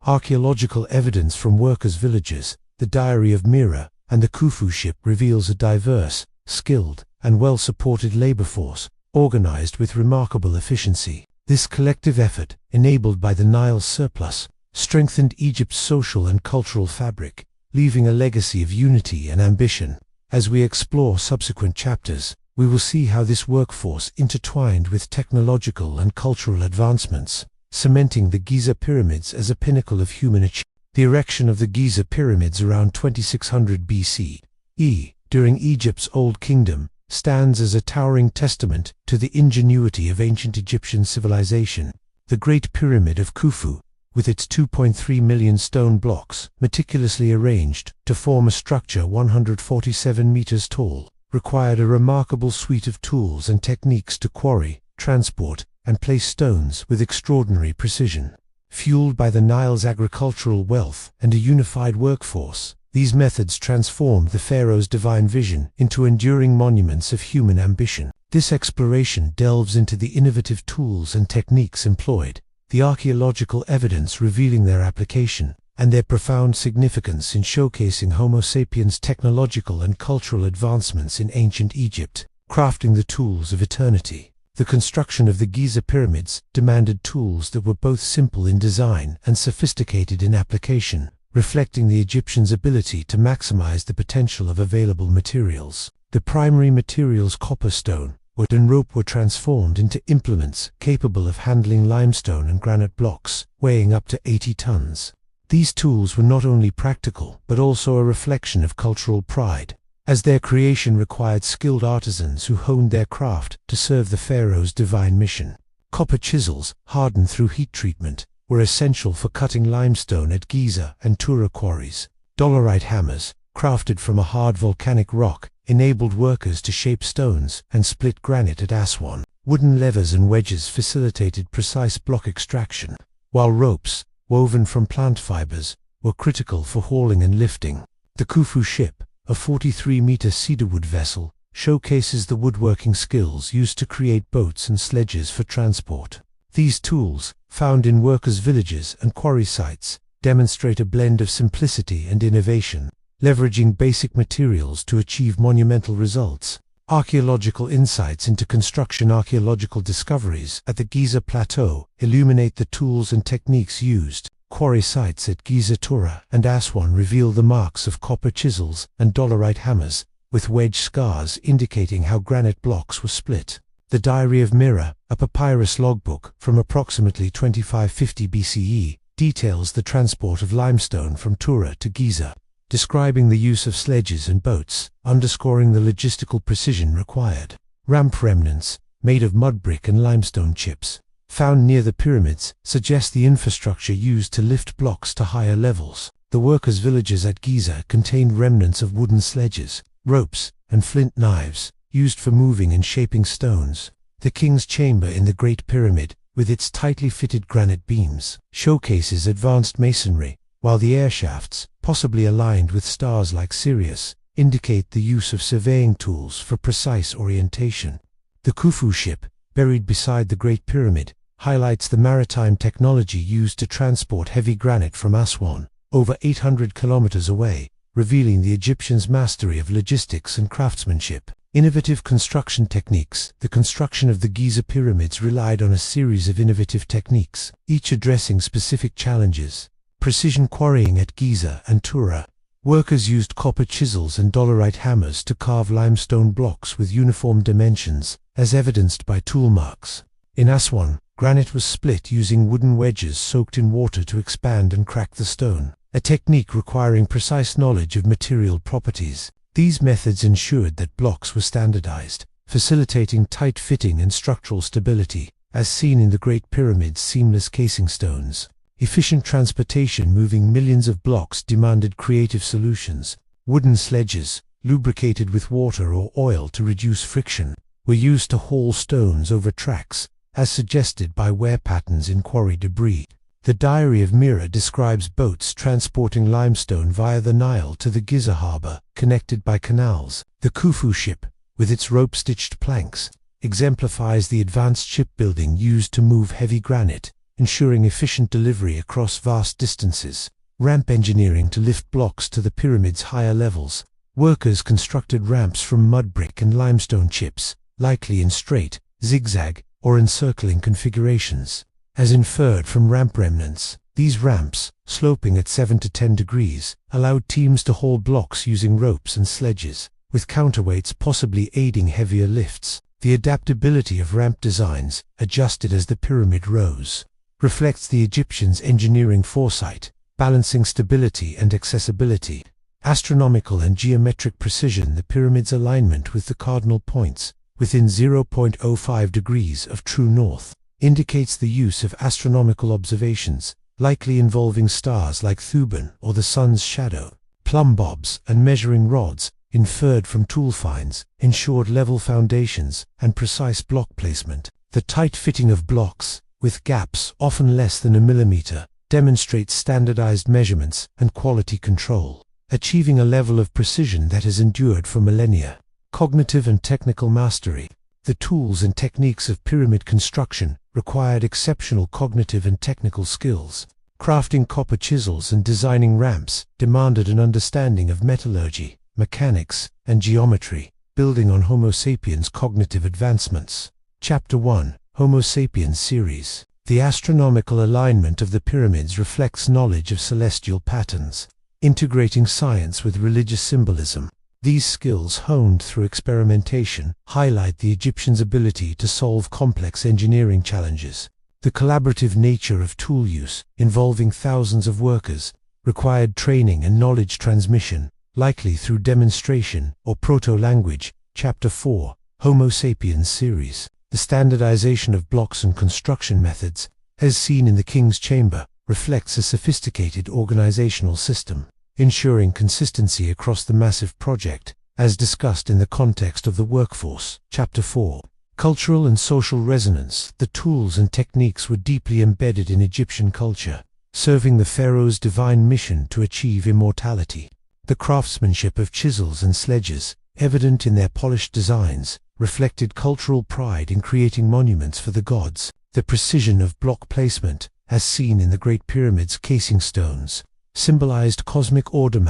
Archaeological evidence from workers' villages, the Diary of Mira, and the Khufu ship reveals a diverse, skilled, and well-supported labor force, organized with remarkable efficiency. This collective effort, enabled by the Nile's surplus, strengthened Egypt's social and cultural fabric, leaving a legacy of unity and ambition. As we explore subsequent chapters, we will see how this workforce intertwined with technological and cultural advancements, cementing the Giza Pyramids as a pinnacle of human achievement. The erection of the Giza Pyramids around 2600 BCE, during Egypt's Old Kingdom, stands as a towering testament to the ingenuity of ancient Egyptian civilization. The Great Pyramid of Khufu, with its 2.3 million stone blocks meticulously arranged to form a structure 147 meters tall, required a remarkable suite of tools and techniques to quarry, transport, and place stones with extraordinary precision. Fueled by the Nile's agricultural wealth and a unified workforce, these methods transformed the pharaoh's divine vision into enduring monuments of human ambition. This exploration delves into the innovative tools and techniques employed, the archaeological evidence revealing their application, and their profound significance in showcasing Homo sapiens' technological and cultural advancements in ancient Egypt, crafting the tools of eternity. The construction of the Giza Pyramids demanded tools that were both simple in design and sophisticated in application, reflecting the Egyptians' ability to maximize the potential of available materials. The primary materials, copper, stone, wood, and rope, were transformed into implements capable of handling limestone and granite blocks, weighing up to 80 tons. These tools were not only practical, but also a reflection of cultural pride, as their creation required skilled artisans who honed their craft to serve the pharaoh's divine mission. Copper chisels, hardened through heat treatment, were essential for cutting limestone at Giza and Tura quarries. Dolerite hammers, crafted from a hard volcanic rock, enabled workers to shape stones and split granite at Aswan. Wooden levers and wedges facilitated precise block extraction, while ropes, woven from plant fibers, were critical for hauling and lifting. The Khufu ship, a 43-meter cedarwood vessel, showcases the woodworking skills used to create boats and sledges for transport. These tools, found in workers' villages and quarry sites, demonstrate a blend of simplicity and innovation, leveraging basic materials to achieve monumental results. Archaeological insights into construction. Archaeological discoveries at the Giza Plateau illuminate the tools and techniques used. Quarry sites at Giza Tura and Aswan reveal the marks of copper chisels and dolerite hammers, with wedge scars indicating how granite blocks were split. The Diary of Mira, a papyrus logbook from approximately 2550 BCE, details the transport of limestone from Tura to Giza, describing the use of sledges and boats, underscoring the logistical precision required. Ramp remnants, made of mud brick and limestone chips, found near the pyramids, suggest the infrastructure used to lift blocks to higher levels. The workers' villages at Giza contained remnants of wooden sledges, ropes, and flint knives, used for moving and shaping stones. The king's chamber in the Great Pyramid, with its tightly fitted granite beams, showcases advanced masonry, while the air shafts, possibly aligned with stars like Sirius, indicate the use of surveying tools for precise orientation. The Khufu ship, buried beside the Great Pyramid, highlights the maritime technology used to transport heavy granite from Aswan, over 800 kilometers away, revealing the Egyptians' mastery of logistics and craftsmanship. Innovative construction techniques. The construction of the Giza Pyramids relied on a series of innovative techniques, each addressing specific challenges. Precision quarrying at Giza and Tura. Workers used copper chisels and dolerite hammers to carve limestone blocks with uniform dimensions, as evidenced by tool marks. In Aswan, granite was split using wooden wedges soaked in water to expand and crack the stone, a technique requiring precise knowledge of material properties. These methods ensured that blocks were standardized, facilitating tight fitting and structural stability, as seen in the Great Pyramid's seamless casing stones. Efficient transportation moving millions of blocks demanded creative solutions. Wooden sledges, lubricated with water or oil to reduce friction, were used to haul stones over tracks, as suggested by wear patterns in quarry debris. The Diary of Mira describes boats transporting limestone via the Nile to the Giza harbor, connected by canals. The Khufu ship, with its rope-stitched planks, exemplifies the advanced shipbuilding used to move heavy granite, ensuring efficient delivery across vast distances. Ramp engineering to lift blocks to the pyramid's higher levels. Workers constructed ramps from mud brick and limestone chips, likely in straight, zigzag, or encircling configurations. As inferred from ramp remnants, these ramps, sloping at 7 to 10 degrees, allowed teams to haul blocks using ropes and sledges, with counterweights possibly aiding heavier lifts. The adaptability of ramp designs, adjusted as the pyramid rose, reflects the Egyptians' engineering foresight, balancing stability and accessibility. Astronomical and geometric precision. The pyramid's alignment with the cardinal points, within 0.05 degrees of true north, indicates the use of astronomical observations, likely involving stars like Thuban or the sun's shadow. Plumb bobs and measuring rods, inferred from tool finds, ensured level foundations and precise block placement. The tight fitting of blocks, with gaps often less than a millimeter, demonstrates standardized measurements and quality control, achieving a level of precision that has endured for millennia. Cognitive and technical mastery. The tools and techniques of pyramid construction required exceptional cognitive and technical skills. Crafting copper chisels and designing ramps demanded an understanding of metallurgy, mechanics, and geometry, building on Homo sapiens' cognitive advancements. Chapter 1. Homo sapiens series. The astronomical alignment of the pyramids reflects knowledge of celestial patterns, integrating science with religious symbolism. These skills, honed through experimentation, highlight the Egyptians' ability to solve complex engineering challenges. The collaborative nature of tool use, involving thousands of workers, required training and knowledge transmission, likely through demonstration or proto-language. Chapter 4. Homo sapiens series. The standardization of blocks and construction methods, as seen in the King's Chamber, reflects a sophisticated organizational system, ensuring consistency across the massive project, as discussed in the context of the workforce. Chapter 4. Cultural and social resonance. The tools and techniques were deeply embedded in Egyptian culture, serving the pharaoh's divine mission to achieve immortality. The craftsmanship of chisels and sledges, evident in their polished designs, reflected cultural pride in creating monuments for the gods. The precision of block placement, as seen in the Great Pyramid's casing stones, symbolized cosmic order,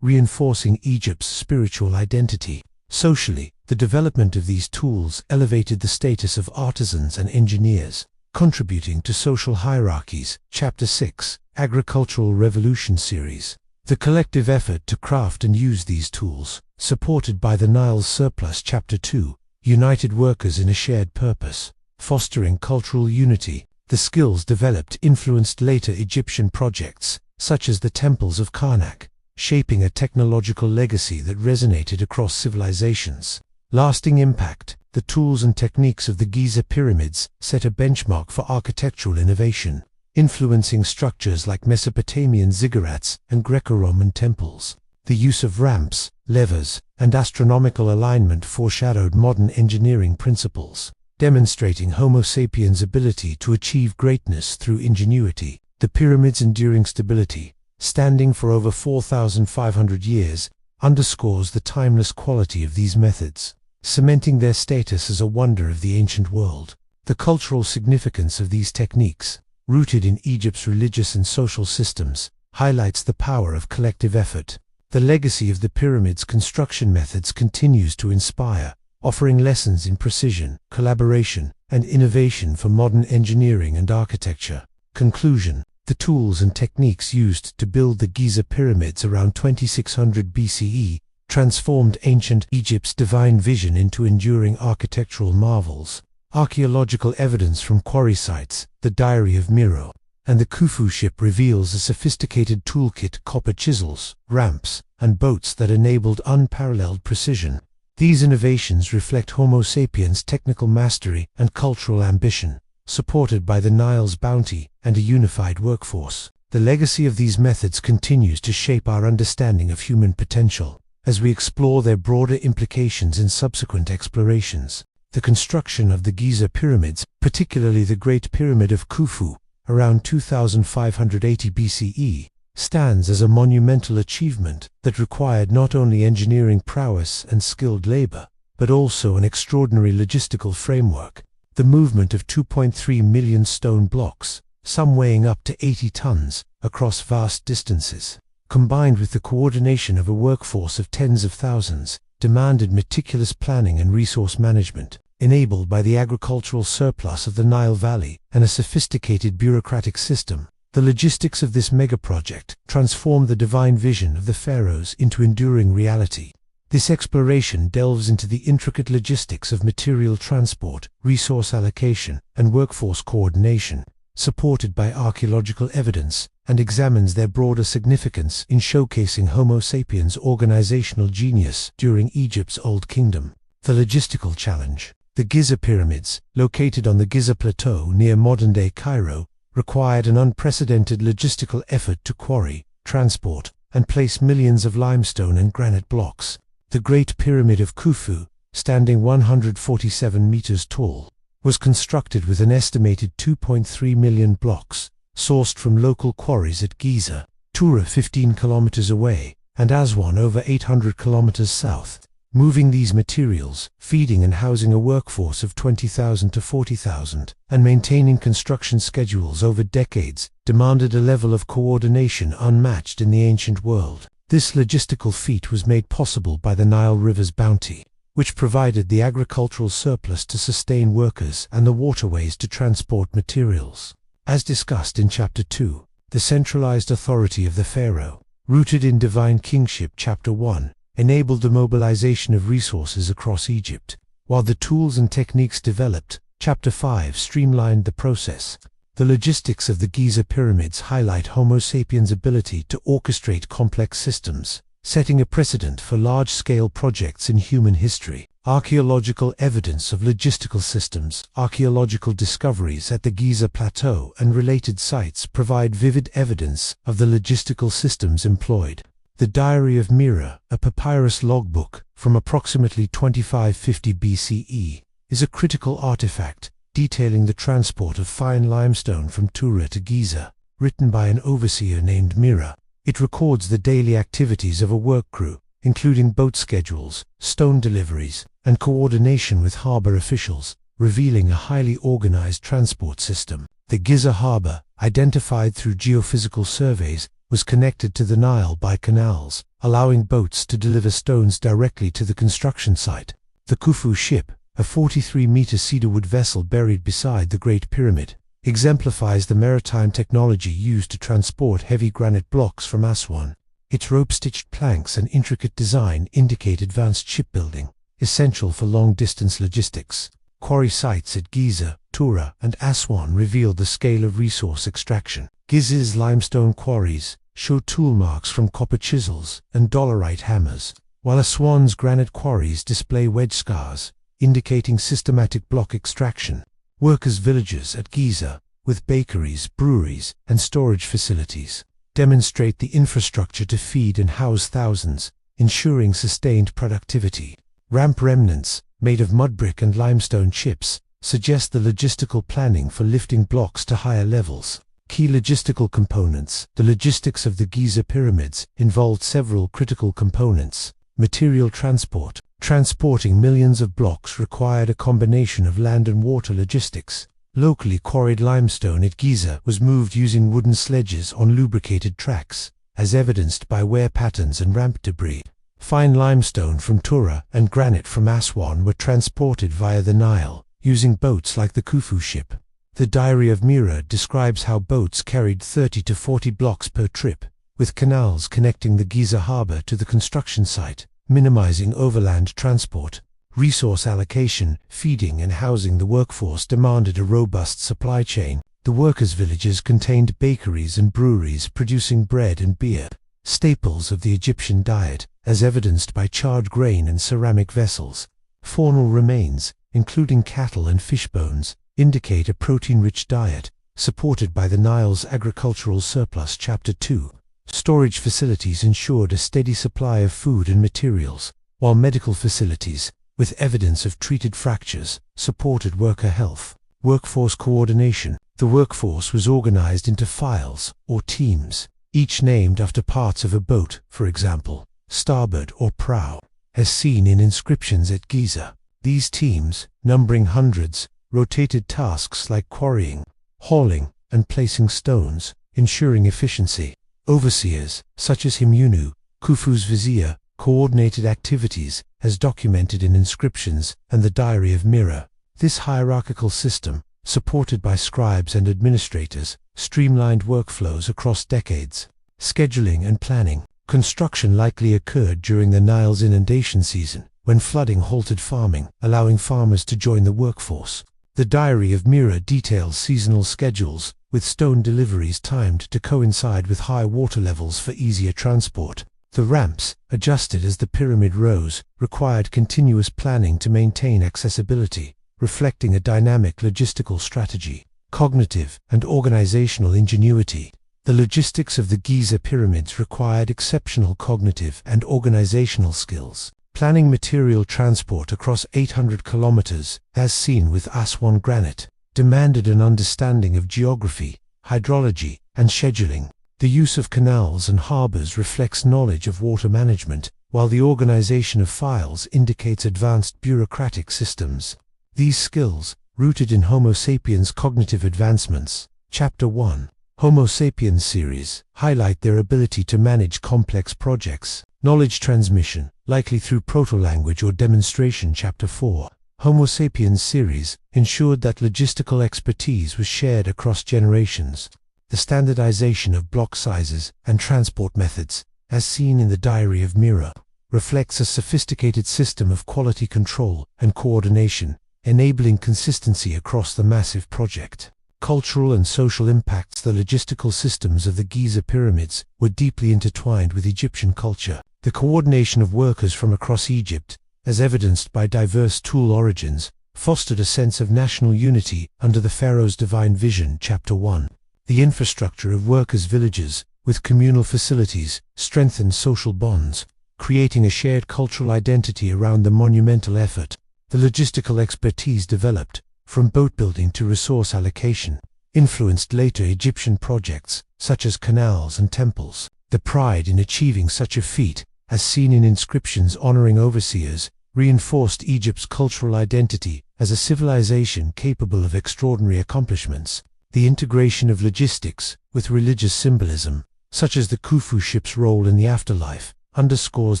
reinforcing Egypt's spiritual identity. Socially, the development of these tools elevated the status of artisans and engineers, contributing to social hierarchies. Chapter 6. Agricultural Revolution series. The collective effort to craft and use these tools, supported by the Nile's surplus. Chapter 2. United workers in a shared purpose, fostering cultural unity. The skills developed influenced later Egyptian projects, such as the temples of Karnak, shaping a technological legacy that resonated across civilizations. Lasting impact. The tools and techniques of the Giza Pyramids set a benchmark for architectural innovation, influencing structures like Mesopotamian ziggurats and Greco-Roman temples. The use of ramps, levers, and astronomical alignment foreshadowed modern engineering principles, demonstrating Homo sapiens' ability to achieve greatness through ingenuity. The pyramids' enduring stability, standing for over 4,500 years, underscores the timeless quality of these methods, cementing their status as a wonder of the ancient world. The cultural significance of these techniques, rooted in Egypt's religious and social systems, highlights the power of collective effort. The legacy of the pyramids' construction methods continues to inspire, offering lessons in precision, collaboration, and innovation for modern engineering and architecture. Conclusion. The tools and techniques used to build the Giza Pyramids around 2600 BCE transformed ancient Egypt's divine vision into enduring architectural marvels. Archaeological evidence from quarry sites, the Diary of Miro, and the Khufu ship reveals a sophisticated toolkit, copper chisels, ramps, and boats that enabled unparalleled precision. These innovations reflect Homo sapiens' technical mastery and cultural ambition, supported by the Nile's bounty and a unified workforce. The legacy of these methods continues to shape our understanding of human potential, as we explore their broader implications in subsequent explorations. The construction of the Giza Pyramids, particularly the Great Pyramid of Khufu, around 2580 BCE, stands as a monumental achievement that required not only engineering prowess and skilled labor, but also an extraordinary logistical framework. The movement of 2.3 million stone blocks, some weighing up to 80 tons, across vast distances, combined with the coordination of a workforce of tens of thousands, demanded meticulous planning and resource management, enabled by the agricultural surplus of the Nile Valley and a sophisticated bureaucratic system. The logistics of this megaproject transformed the divine vision of the pharaohs into enduring reality. This exploration delves into the intricate logistics of material transport, resource allocation, and workforce coordination, supported by archaeological evidence, and examines their broader significance in showcasing Homo sapiens' organizational genius during Egypt's Old Kingdom. The logistical challenge. The Giza Pyramids, located on the Giza Plateau near modern-day Cairo, required an unprecedented logistical effort to quarry, transport, and place millions of limestone and granite blocks. The Great Pyramid of Khufu, standing 147 meters tall, was constructed with an estimated 2.3 million blocks, sourced from local quarries at Giza, Tura 15 kilometers away, and Aswan over 800 kilometers south. Moving these materials, feeding and housing a workforce of 20,000 to 40,000, and maintaining construction schedules over decades, demanded a level of coordination unmatched in the ancient world. This logistical feat was made possible by the Nile River's bounty, which provided the agricultural surplus to sustain workers and the waterways to transport materials. As discussed in Chapter 2, the centralized authority of the pharaoh, rooted in divine kingship, Chapter 1, enabled the mobilization of resources across Egypt, while the tools and techniques developed, Chapter 5, streamlined the process. The logistics of the Giza Pyramids highlight Homo sapiens' ability to orchestrate complex systems, setting a precedent for large-scale projects in human history. Archaeological evidence of logistical systems. Archaeological discoveries at the Giza Plateau and related sites provide vivid evidence of the logistical systems employed. The Diary of Mira, a papyrus logbook from approximately 2550 BCE, is a critical artifact detailing the transport of fine limestone from Tura to Giza. Written by an overseer named Mira, it records the daily activities of a work crew, including boat schedules, stone deliveries, and coordination with harbor officials, revealing a highly organized transport system. The Giza harbor, identified through geophysical surveys, was connected to the Nile by canals, allowing boats to deliver stones directly to the construction site. The Khufu ship, a 43-meter cedarwood vessel buried beside the Great Pyramid, exemplifies the maritime technology used to transport heavy granite blocks from Aswan. Its rope-stitched planks and intricate design indicate advanced shipbuilding, essential for long-distance logistics. Quarry sites at Giza, Tura, and Aswan reveal the scale of resource extraction. Giza's limestone quarries show tool marks from copper chisels and dolerite hammers, while Aswan's granite quarries display wedge scars, indicating systematic block extraction. Workers' villages at Giza, with bakeries, breweries, and storage facilities, demonstrate the infrastructure to feed and house thousands, ensuring sustained productivity. Ramp remnants, made of mud brick and limestone chips, suggest the logistical planning for lifting blocks to higher levels. Key logistical components. The logistics of the Giza Pyramids involved several critical components. Material transport. Transporting millions of blocks required a combination of land and water logistics. Locally quarried limestone at Giza was moved using wooden sledges on lubricated tracks, as evidenced by wear patterns and ramp debris. Fine limestone from Tura and granite from Aswan were transported via the Nile, using boats like the Khufu ship. The Diary of Mira describes how boats carried 30 to 40 blocks per trip, with canals connecting the Giza harbor to the construction site, minimizing overland transport. Resource allocation, feeding and housing the workforce demanded a robust supply chain. The workers' villages contained bakeries and breweries producing bread and beer, staples of the Egyptian diet, as evidenced by charred grain and ceramic vessels. Faunal remains, including cattle and fish bones, indicate a protein-rich diet, supported by the Nile's agricultural surplus. Chapter 2. Storage facilities ensured a steady supply of food and materials, while medical facilities, with evidence of treated fractures, supported worker health. Workforce coordination. The workforce was organized into files, or teams, each named after parts of a boat, for example, starboard or prow, as seen in inscriptions at Giza. These teams, numbering hundreds, rotated tasks like quarrying, hauling, and placing stones, ensuring efficiency. Overseers, such as Himyunu, Khufu's vizier, coordinated activities, as documented in inscriptions and the Diary of Mira. This hierarchical system, supported by scribes and administrators, streamlined workflows across decades. Scheduling and planning. Construction likely occurred during the Nile's inundation season, when flooding halted farming, allowing farmers to join the workforce. The Diary of Mira details seasonal schedules, with stone deliveries timed to coincide with high water levels for easier transport. The ramps, adjusted as the pyramid rose, required continuous planning to maintain accessibility, reflecting a dynamic logistical strategy. Cognitive and organizational ingenuity. The logistics of the Giza pyramids required exceptional cognitive and organizational skills. Planning material transport across 800 kilometers, as seen with Aswan granite, demanded an understanding of geography, hydrology, and scheduling. The use of canals and harbors reflects knowledge of water management, while the organization of files indicates advanced bureaucratic systems. These skills, rooted in Homo sapiens' cognitive advancements, Chapter 1, Homo sapiens series, highlight their ability to manage complex projects. Knowledge transmission, likely through proto-language or demonstration. Chapter 4, Homo sapiens series, ensured that logistical expertise was shared across generations. The standardization of block sizes and transport methods, as seen in the Diary of Mira, reflects a sophisticated system of quality control and coordination, enabling consistency across the massive project. Cultural and social impacts. The logistical systems of the Giza pyramids were deeply intertwined with Egyptian culture. The coordination of workers from across Egypt, as evidenced by diverse tool origins, fostered a sense of national unity under the pharaoh's divine vision. Chapter 1. The infrastructure of workers' villages, with communal facilities, strengthened social bonds, creating a shared cultural identity around the monumental effort. The logistical expertise developed, from boat building to resource allocation, influenced later Egyptian projects, such as canals and temples. The pride in achieving such a feat, as seen in inscriptions honoring overseers, reinforced Egypt's cultural identity as a civilization capable of extraordinary accomplishments. The integration of logistics with religious symbolism, such as the Khufu ship's role in the afterlife, underscores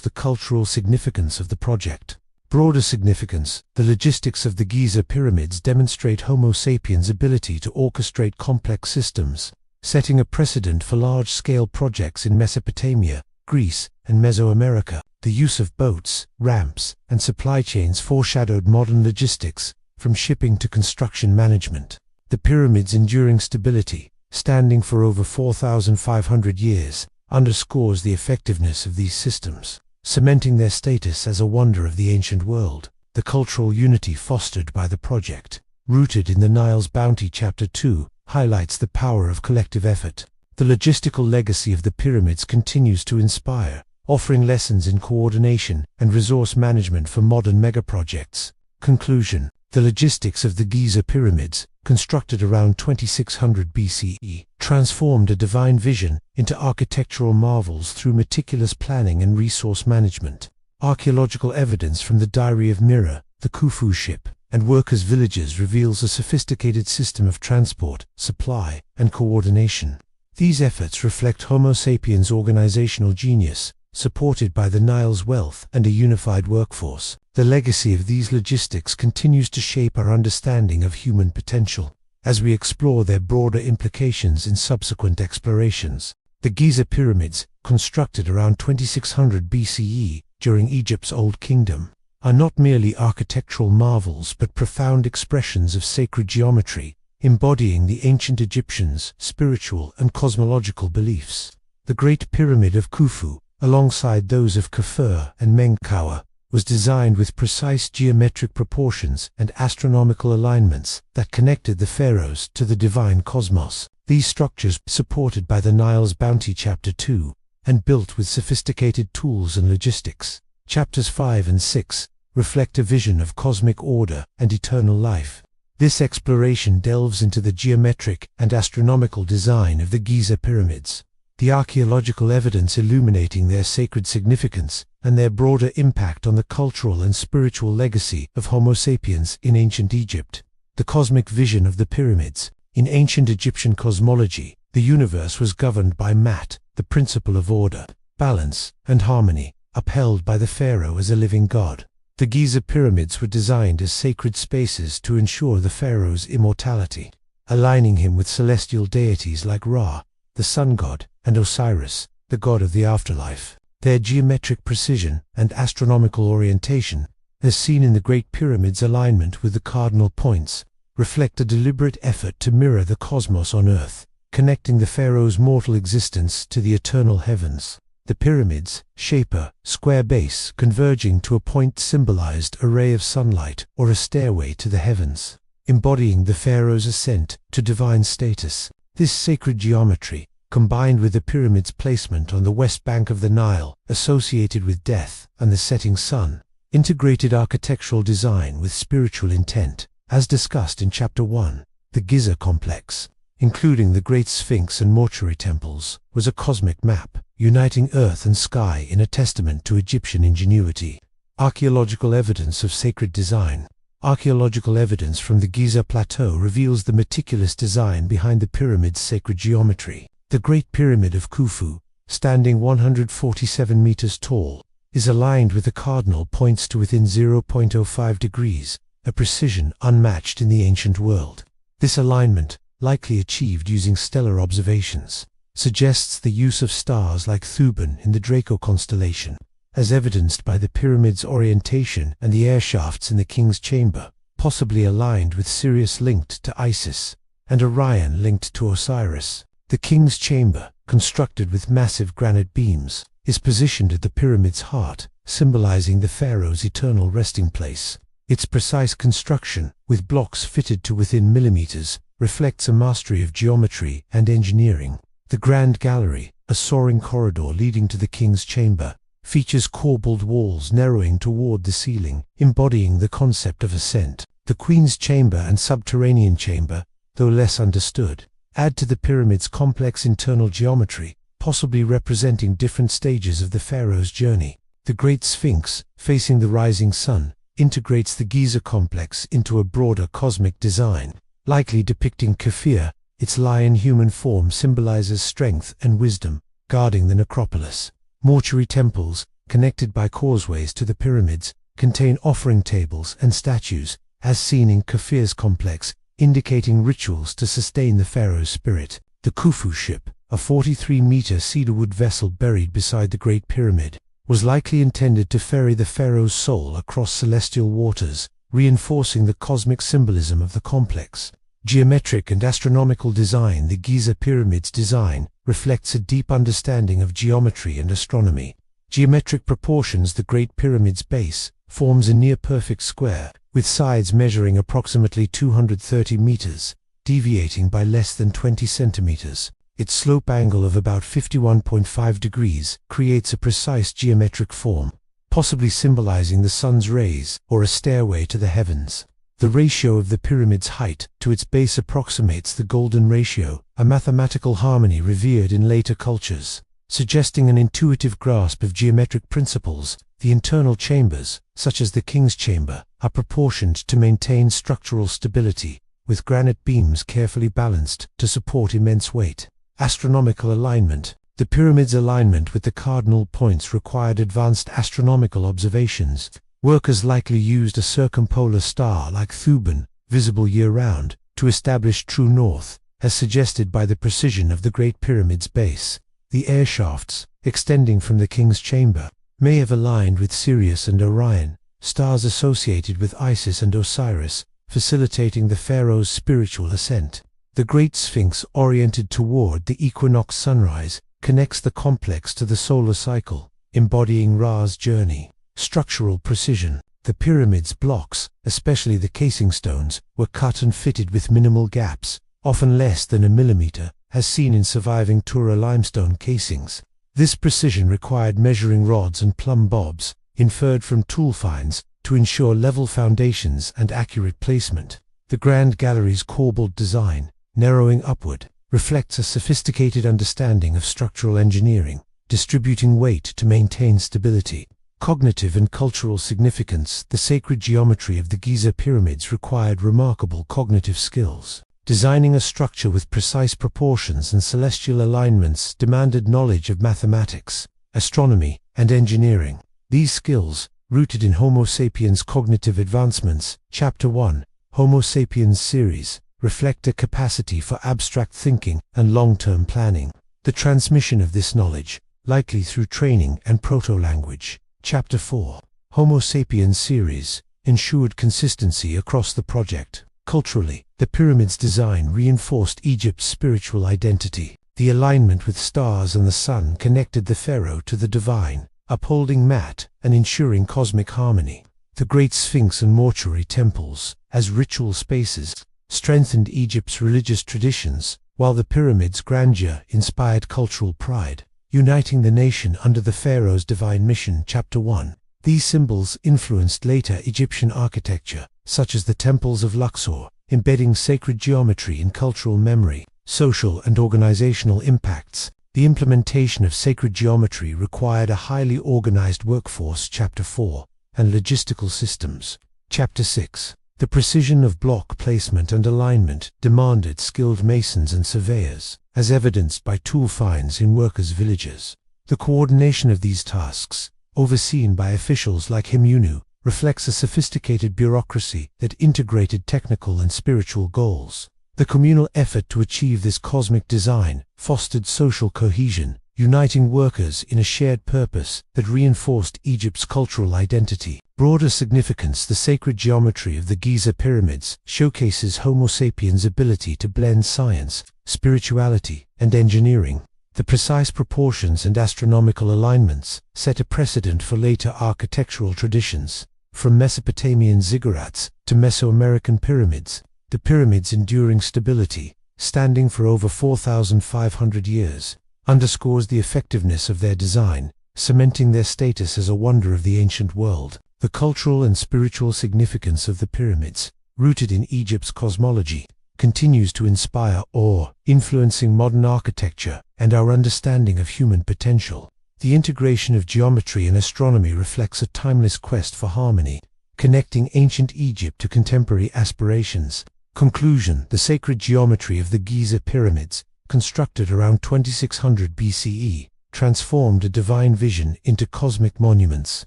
the cultural significance of the project. Broader significance. The logistics of the Giza pyramids demonstrate Homo sapiens' ability to orchestrate complex systems, setting a precedent for large-scale projects in Mesopotamia, Greece, and Mesoamerica. The use of boats, ramps, and supply chains foreshadowed modern logistics, from shipping to construction management. The pyramids' enduring stability, standing for over 4,500 years, underscores the effectiveness of these systems, cementing their status as a wonder of the ancient world. The cultural unity fostered by the project, rooted in the Nile's bounty. Chapter 2, highlights the power of collective effort. The logistical legacy of the pyramids continues to inspire, offering lessons in coordination and resource management for modern megaprojects. Conclusion. The logistics of the Giza pyramids, constructed around 2600 BCE, transformed a divine vision into architectural marvels through meticulous planning and resource management. Archaeological evidence from the Diary of Mira, the Khufu ship, and workers' villages reveals a sophisticated system of transport, supply, and coordination. These efforts reflect Homo sapiens' organizational genius, supported by the Nile's wealth and a unified workforce. The legacy of these logistics continues to shape our understanding of human potential, as we explore their broader implications in subsequent explorations. The Giza pyramids, constructed around 2600 BCE during Egypt's Old Kingdom, are not merely architectural marvels but profound expressions of sacred geometry, embodying the ancient Egyptians' spiritual and cosmological beliefs. The Great Pyramid of Khufu, alongside those of Khufu and Menkaure, was designed with precise geometric proportions and astronomical alignments that connected the pharaohs to the divine cosmos. These structures, supported by the Nile's bounty. Chapter 2, and built with sophisticated tools and logistics. Chapters 5 and 6 reflect a vision of cosmic order and eternal life. This exploration delves into the geometric and astronomical design of the Giza Pyramids, the archaeological evidence illuminating their sacred significance and their broader impact on the cultural and spiritual legacy of Homo sapiens in ancient Egypt. The cosmic vision of the pyramids. In ancient Egyptian cosmology, the universe was governed by Mat, the principle of order, balance, and harmony, upheld by the pharaoh as a living god. The Giza Pyramids were designed as sacred spaces to ensure the pharaoh's immortality, aligning him with celestial deities like Ra, the sun god, and Osiris, the god of the afterlife. Their geometric precision and astronomical orientation, as seen in the Great Pyramid's alignment with the cardinal points, reflect a deliberate effort to mirror the cosmos on Earth, connecting the pharaoh's mortal existence to the eternal heavens. The pyramids, shape a square base converging to a point symbolized a ray of sunlight or a stairway to the heavens, embodying the pharaoh's ascent to divine status. This sacred geometry, combined with the pyramid's placement on the west bank of the Nile, associated with death and the setting sun, integrated architectural design with spiritual intent. As discussed in Chapter 1, the Giza complex, including the Great Sphinx and mortuary temples, was a cosmic map, uniting earth and sky in a testament to Egyptian ingenuity. Archaeological evidence of sacred design. Archaeological evidence from the Giza Plateau reveals the meticulous design behind the pyramid's sacred geometry. The Great Pyramid of Khufu, standing 147 meters tall, is aligned with the cardinal points to within 0.05 degrees, a precision unmatched in the ancient world. This alignment, likely achieved using stellar observations, suggests the use of stars like Thuban in the Draco constellation, as evidenced by the pyramid's orientation and the air shafts in the king's chamber, possibly aligned with Sirius linked to Isis, and Orion linked to Osiris. The king's chamber, constructed with massive granite beams, is positioned at the pyramid's heart, symbolizing the pharaoh's eternal resting place. Its precise construction, with blocks fitted to within millimeters, reflects a mastery of geometry and engineering. The Grand Gallery, a soaring corridor leading to the king's chamber, features corbelled walls narrowing toward the ceiling, embodying the concept of ascent. The queen's chamber and subterranean chamber, though less understood, add to the pyramid's complex internal geometry, possibly representing different stages of the pharaoh's journey. The Great Sphinx, facing the rising sun, integrates the Giza complex into a broader cosmic design, likely depicting Khufu. Its lion-human form symbolizes strength and wisdom, guarding the necropolis. Mortuary temples, connected by causeways to the pyramids, contain offering tables and statues, as seen in Khufu's complex, indicating rituals to sustain the pharaoh's spirit. The Khufu ship, a 43-meter cedarwood vessel buried beside the Great Pyramid, was likely intended to ferry the pharaoh's soul across celestial waters, reinforcing the cosmic symbolism of the complex. Geometric and astronomical design. The Giza Pyramids' design reflects a deep understanding of geometry and astronomy. Geometric proportions. The Great Pyramid's base forms a near-perfect square, with sides measuring approximately 230 meters, deviating by less than 20 centimeters. Its slope angle of about 51.5 degrees creates a precise geometric form, possibly symbolizing the sun's rays or a stairway to the heavens. The ratio of the pyramid's height to its base approximates the golden ratio, a mathematical harmony revered in later cultures, suggesting an intuitive grasp of geometric principles. The internal chambers, such as the king's chamber, are proportioned to maintain structural stability, with granite beams carefully balanced to support immense weight. Astronomical alignment. The pyramid's alignment with the cardinal points required advanced astronomical observations. Workers likely used a circumpolar star like Thuban, visible year-round, to establish true north, as suggested by the precision of the Great Pyramid's base. The air shafts, extending from the king's chamber, may have aligned with Sirius and Orion, stars associated with Isis and Osiris, facilitating the pharaoh's spiritual ascent. The Great Sphinx, oriented toward the equinox sunrise, connects the complex to the solar cycle, embodying Ra's journey. Structural precision. The pyramid's blocks, especially the casing stones, were cut and fitted with minimal gaps, often less than a millimeter, as seen in surviving Tura limestone casings. This precision required measuring rods and plumb bobs, inferred from tool finds, to ensure level foundations and accurate placement. The grand gallery's corbelled design, narrowing upward, reflects a sophisticated understanding of structural engineering, distributing weight to maintain stability. Cognitive and cultural significance. The sacred geometry of the Giza Pyramids required remarkable cognitive skills. Designing a structure with precise proportions and celestial alignments demanded knowledge of mathematics, astronomy, and engineering. These skills, rooted in Homo sapiens' cognitive advancements, Chapter 1, Homo sapiens series, reflect a capacity for abstract thinking and long-term planning. The transmission of this knowledge, likely through training and proto-language, Chapter 4, Homo sapiens series, ensured consistency across the project. Culturally, the pyramid's design reinforced Egypt's spiritual identity. The alignment with stars and the sun connected the pharaoh to the divine, upholding Mat and ensuring cosmic harmony. The great Sphinx and mortuary temples, as ritual spaces, strengthened Egypt's religious traditions, while the pyramid's grandeur inspired cultural pride, uniting the nation under the pharaoh's divine mission. Chapter 1. These symbols influenced later Egyptian architecture, such as the temples of Luxor, embedding sacred geometry in cultural memory. Social and organizational impacts. The implementation of sacred geometry required a highly organized workforce. Chapter 4, and logistical systems. Chapter 6. The precision of block placement and alignment demanded skilled masons and surveyors, as evidenced by tool finds in workers' villages. The coordination of these tasks, overseen by officials like Himunu, reflects a sophisticated bureaucracy that integrated technical and spiritual goals. The communal effort to achieve this cosmic design fostered social cohesion, uniting workers in a shared purpose that reinforced Egypt's cultural identity. Broader significance. The sacred geometry of the Giza Pyramids showcases Homo sapiens' ability to blend science, spirituality, and engineering. The precise proportions and astronomical alignments set a precedent for later architectural traditions. From Mesopotamian ziggurats to Mesoamerican pyramids, the pyramids' enduring stability, standing for over 4,500 years, underscores the effectiveness of their design, cementing their status as a wonder of the ancient world. The cultural and spiritual significance of the pyramids, rooted in Egypt's cosmology, continues to inspire awe, influencing modern architecture and our understanding of human potential. The integration of geometry and astronomy reflects a timeless quest for harmony, connecting ancient Egypt to contemporary aspirations. Conclusion. The sacred geometry of the Giza Pyramids, constructed around 2600 BCE, transformed a divine vision into cosmic monuments.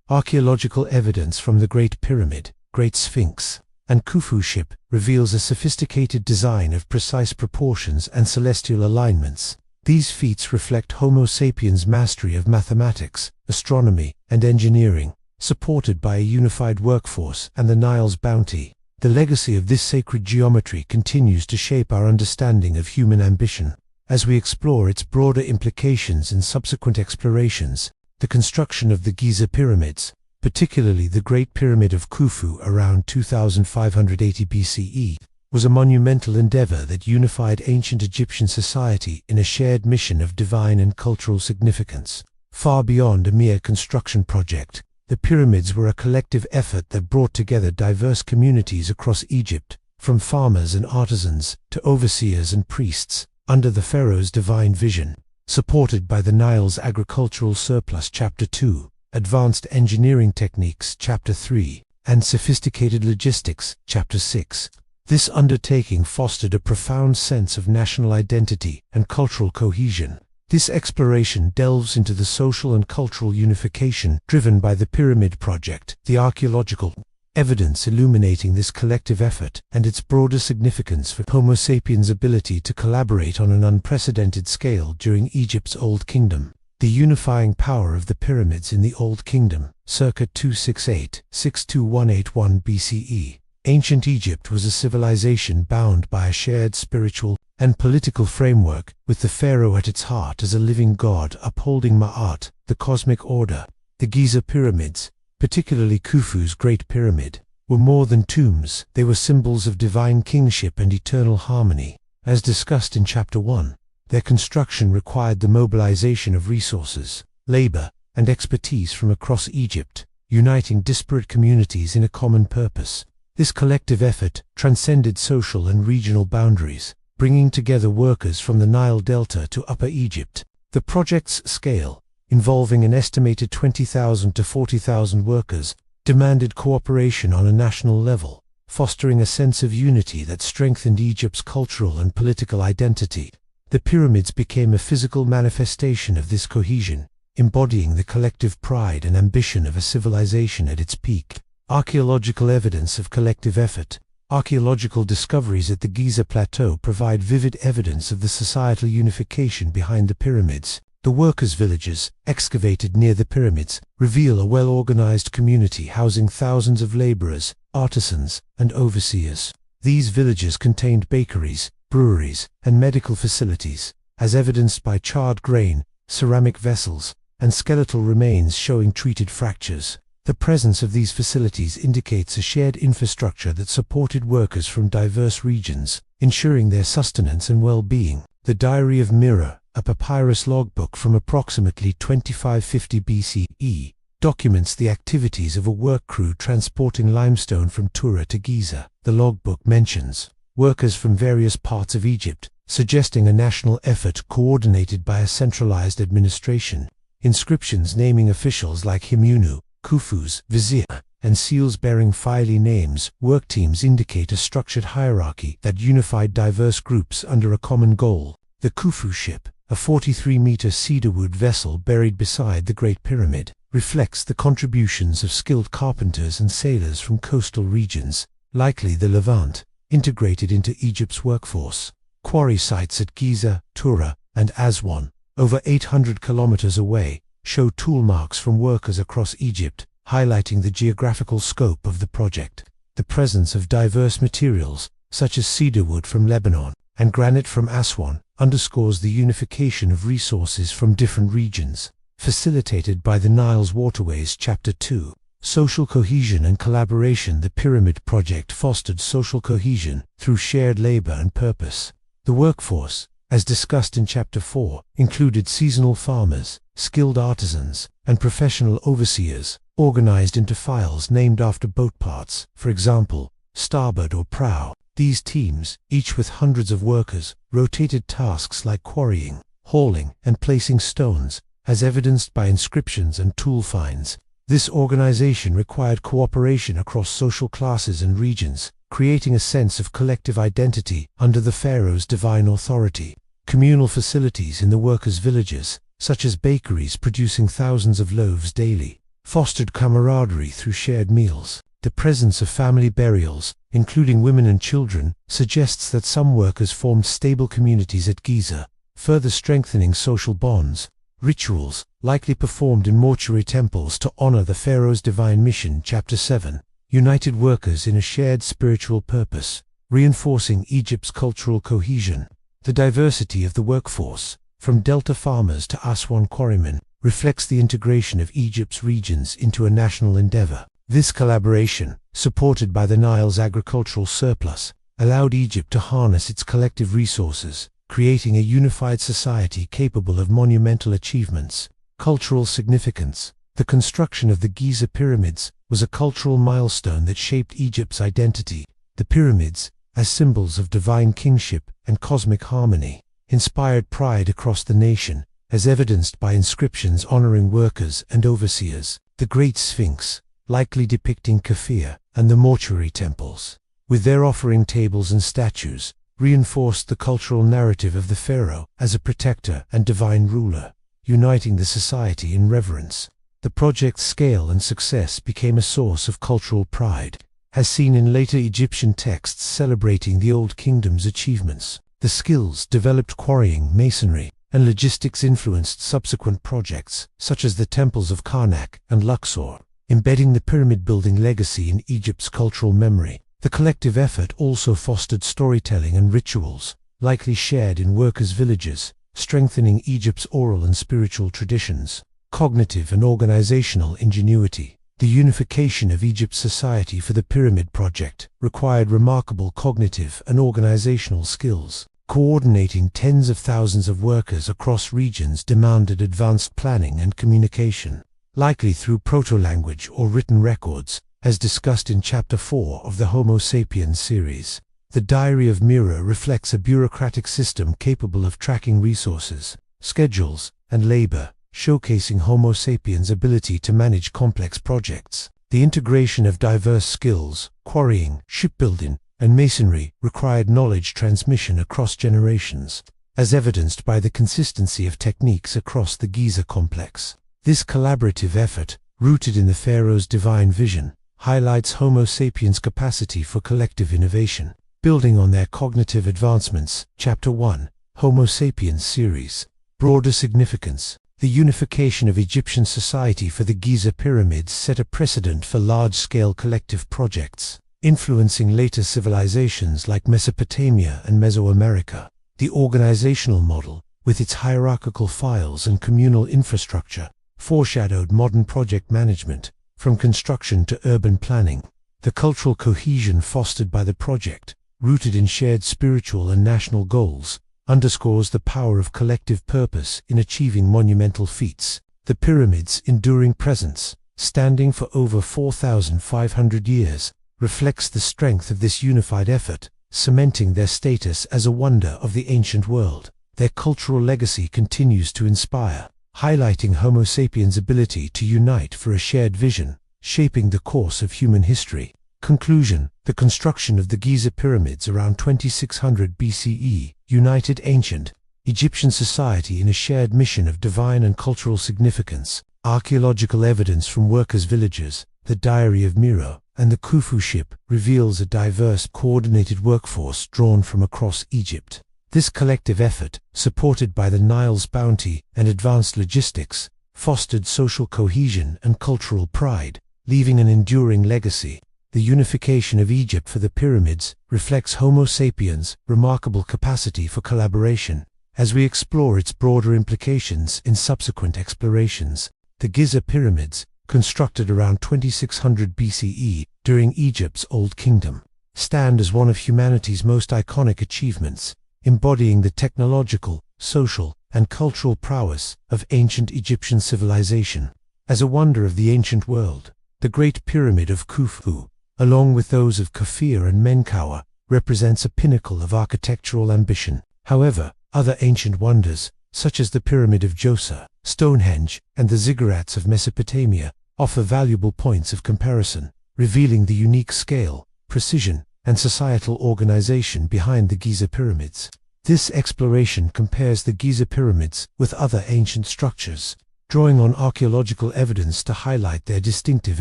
Archaeological evidence from the Great Pyramid, Great Sphinx, and Khufu ship reveals a sophisticated design of precise proportions and celestial alignments. These feats reflect Homo sapiens' mastery of mathematics, astronomy, and engineering, supported by a unified workforce and the Nile's bounty. The legacy of this sacred geometry continues to shape our understanding of human ambition. As we explore its broader implications in subsequent explorations, the construction of the Giza Pyramids, particularly the Great Pyramid of Khufu around 2580 BCE, was a monumental endeavor that unified ancient Egyptian society in a shared mission of divine and cultural significance. Far beyond a mere construction project, the pyramids were a collective effort that brought together diverse communities across Egypt, from farmers and artisans to overseers and priests, under the pharaoh's divine vision. Supported by the Nile's agricultural surplus. Chapter 2, Advanced Engineering Techniques. Chapter 3, and Sophisticated Logistics. Chapter 6. This undertaking fostered a profound sense of national identity and cultural cohesion. This exploration delves into the social and cultural unification driven by the Pyramid Project, the archaeological evidence illuminating this collective effort and its broader significance for Homo sapiens' ability to collaborate on an unprecedented scale during Egypt's Old Kingdom. The unifying power of the pyramids in the Old Kingdom, circa 268–62181 BCE. Ancient Egypt was a civilization bound by a shared spiritual and political framework, with the pharaoh at its heart as a living god upholding Ma'at, the cosmic order. The Giza Pyramids, particularly Khufu's Great Pyramid, were more than tombs. They were symbols of divine kingship and eternal harmony. As discussed in Chapter 1, their construction required the mobilization of resources, labor, and expertise from across Egypt, uniting disparate communities in a common purpose. This collective effort transcended social and regional boundaries, bringing together workers from the Nile Delta to Upper Egypt. The project's scale, involving an estimated 20,000 to 40,000 workers, demanded cooperation on a national level, fostering a sense of unity that strengthened Egypt's cultural and political identity. The pyramids became a physical manifestation of this cohesion, embodying the collective pride and ambition of a civilization at its peak. Archaeological evidence of collective effort. Archaeological discoveries at the Giza Plateau provide vivid evidence of the societal unification behind the pyramids. The workers' villages, excavated near the pyramids, reveal a well-organized community housing thousands of laborers, artisans, and overseers. These villages contained bakeries, breweries, and medical facilities, as evidenced by charred grain, ceramic vessels, and skeletal remains showing treated fractures. The presence of these facilities indicates a shared infrastructure that supported workers from diverse regions, ensuring their sustenance and well-being. The Diary of Mira, a papyrus logbook from approximately 2550 BCE, documents the activities of a work crew transporting limestone from Tura to Giza. The logbook mentions workers from various parts of Egypt, suggesting a national effort coordinated by a centralized administration. Inscriptions naming officials like Himunu, Khufu's vizier, and seals bearing Philae names, work teams indicate a structured hierarchy that unified diverse groups under a common goal. The Khufu ship, a 43-meter cedarwood vessel buried beside the Great Pyramid, reflects the contributions of skilled carpenters and sailors from coastal regions, likely the Levant, integrated into Egypt's workforce. Quarry sites at Giza, Tura, and Aswan, over 800 kilometers away, show tool marks from workers across Egypt, highlighting the geographical scope of the project. The presence of diverse materials, such as cedarwood from Lebanon and granite from Aswan, underscores the unification of resources from different regions. Facilitated by the Nile's waterways. Chapter 2. Social cohesion and collaboration. The Pyramid Project fostered social cohesion through shared labor and purpose. The workforce, as discussed in Chapter 4, included seasonal farmers, skilled artisans, and professional overseers, organized into files named after boat parts, for example, starboard or prow. These teams, each with hundreds of workers, rotated tasks like quarrying, hauling, and placing stones, as evidenced by inscriptions and tool finds. This organization required cooperation across social classes and regions, creating a sense of collective identity under the pharaoh's divine authority. Communal facilities in the workers' villages, such as bakeries producing thousands of loaves daily, fostered camaraderie through shared meals. The presence of family burials, including women and children, suggests that some workers formed stable communities at Giza, further strengthening social bonds. Rituals, likely performed in mortuary temples to honor the pharaoh's divine mission. Chapter 7. United workers in a shared spiritual purpose, reinforcing Egypt's cultural cohesion. The diversity of the workforce, from Delta farmers to Aswan quarrymen, reflects the integration of Egypt's regions into a national endeavor. This collaboration, supported by the Nile's agricultural surplus, allowed Egypt to harness its collective resources, creating a unified society capable of monumental achievements. Cultural significance. The construction of the Giza Pyramids was a cultural milestone that shaped Egypt's identity. The pyramids, as symbols of divine kingship and cosmic harmony, inspired pride across the nation, as evidenced by inscriptions honoring workers and overseers. The Great Sphinx, likely depicting Khufu, and the mortuary temples, with their offering tables and statues, reinforced the cultural narrative of the pharaoh as a protector and divine ruler, uniting the society in reverence. The project's scale and success became a source of cultural pride, as seen in later Egyptian texts celebrating the Old Kingdom's achievements. The skills developed quarrying, masonry, and logistics influenced subsequent projects, such as the temples of Karnak and Luxor, embedding the pyramid-building legacy in Egypt's cultural memory. The collective effort also fostered storytelling and rituals, likely shared in workers' villages, strengthening Egypt's oral and spiritual traditions. Cognitive and organizational ingenuity. The unification of Egypt's society for the Pyramid Project required remarkable cognitive and organizational skills. Coordinating tens of thousands of workers across regions demanded advanced planning and communication, likely through proto-language or written records, as discussed in Chapter 4 of the Homo Sapiens series. The Diary of Miro reflects a bureaucratic system capable of tracking resources, schedules, and labor, showcasing Homo sapiens' ability to manage complex projects. The integration of diverse skills, quarrying, shipbuilding, and masonry, required knowledge transmission across generations, as evidenced by the consistency of techniques across the Giza complex. This collaborative effort, rooted in the pharaoh's divine vision, highlights Homo sapiens' capacity for collective innovation. Building on their cognitive advancements, Chapter 1, Homo Sapiens series. Broader significance. The unification of Egyptian society for the Giza Pyramids set a precedent for large-scale collective projects, influencing later civilizations like Mesopotamia and Mesoamerica. The organizational model, with its hierarchical files and communal infrastructure, foreshadowed modern project management, from construction to urban planning. The cultural cohesion fostered by the project, rooted in shared spiritual and national goals, underscores the power of collective purpose in achieving monumental feats. The pyramids' enduring presence, standing for over 4,500 years, reflects the strength of this unified effort, cementing their status as a wonder of the ancient world. Their cultural legacy continues to inspire, highlighting Homo sapiens' ability to unite for a shared vision, shaping the course of human history. Conclusion. The construction of the Giza Pyramids around 2600 BCE united ancient Egyptian society in a shared mission of divine and cultural significance. Archaeological evidence from workers' villages, the Diary of Miro, and the Khufu ship reveals a diverse, coordinated workforce drawn from across Egypt. This collective effort, supported by the Nile's bounty and advanced logistics, fostered social cohesion and cultural pride, leaving an enduring legacy. The unification of Egypt for the pyramids reflects Homo sapiens' remarkable capacity for collaboration. As we explore its broader implications in subsequent explorations, the Giza Pyramids, constructed around 2600 BCE during Egypt's Old Kingdom, stand as one of humanity's most iconic achievements, embodying the technological, social, and cultural prowess of ancient Egyptian civilization. As a wonder of the ancient world, the Great Pyramid of Khufu, along with those of Khafre and Menkaure, represents a pinnacle of architectural ambition. However, other ancient wonders, such as the Pyramid of Djoser, Stonehenge, and the ziggurats of Mesopotamia, offer valuable points of comparison, revealing the unique scale, precision, and societal organization behind the Giza Pyramids. This exploration compares the Giza Pyramids with other ancient structures, drawing on archaeological evidence to highlight their distinctive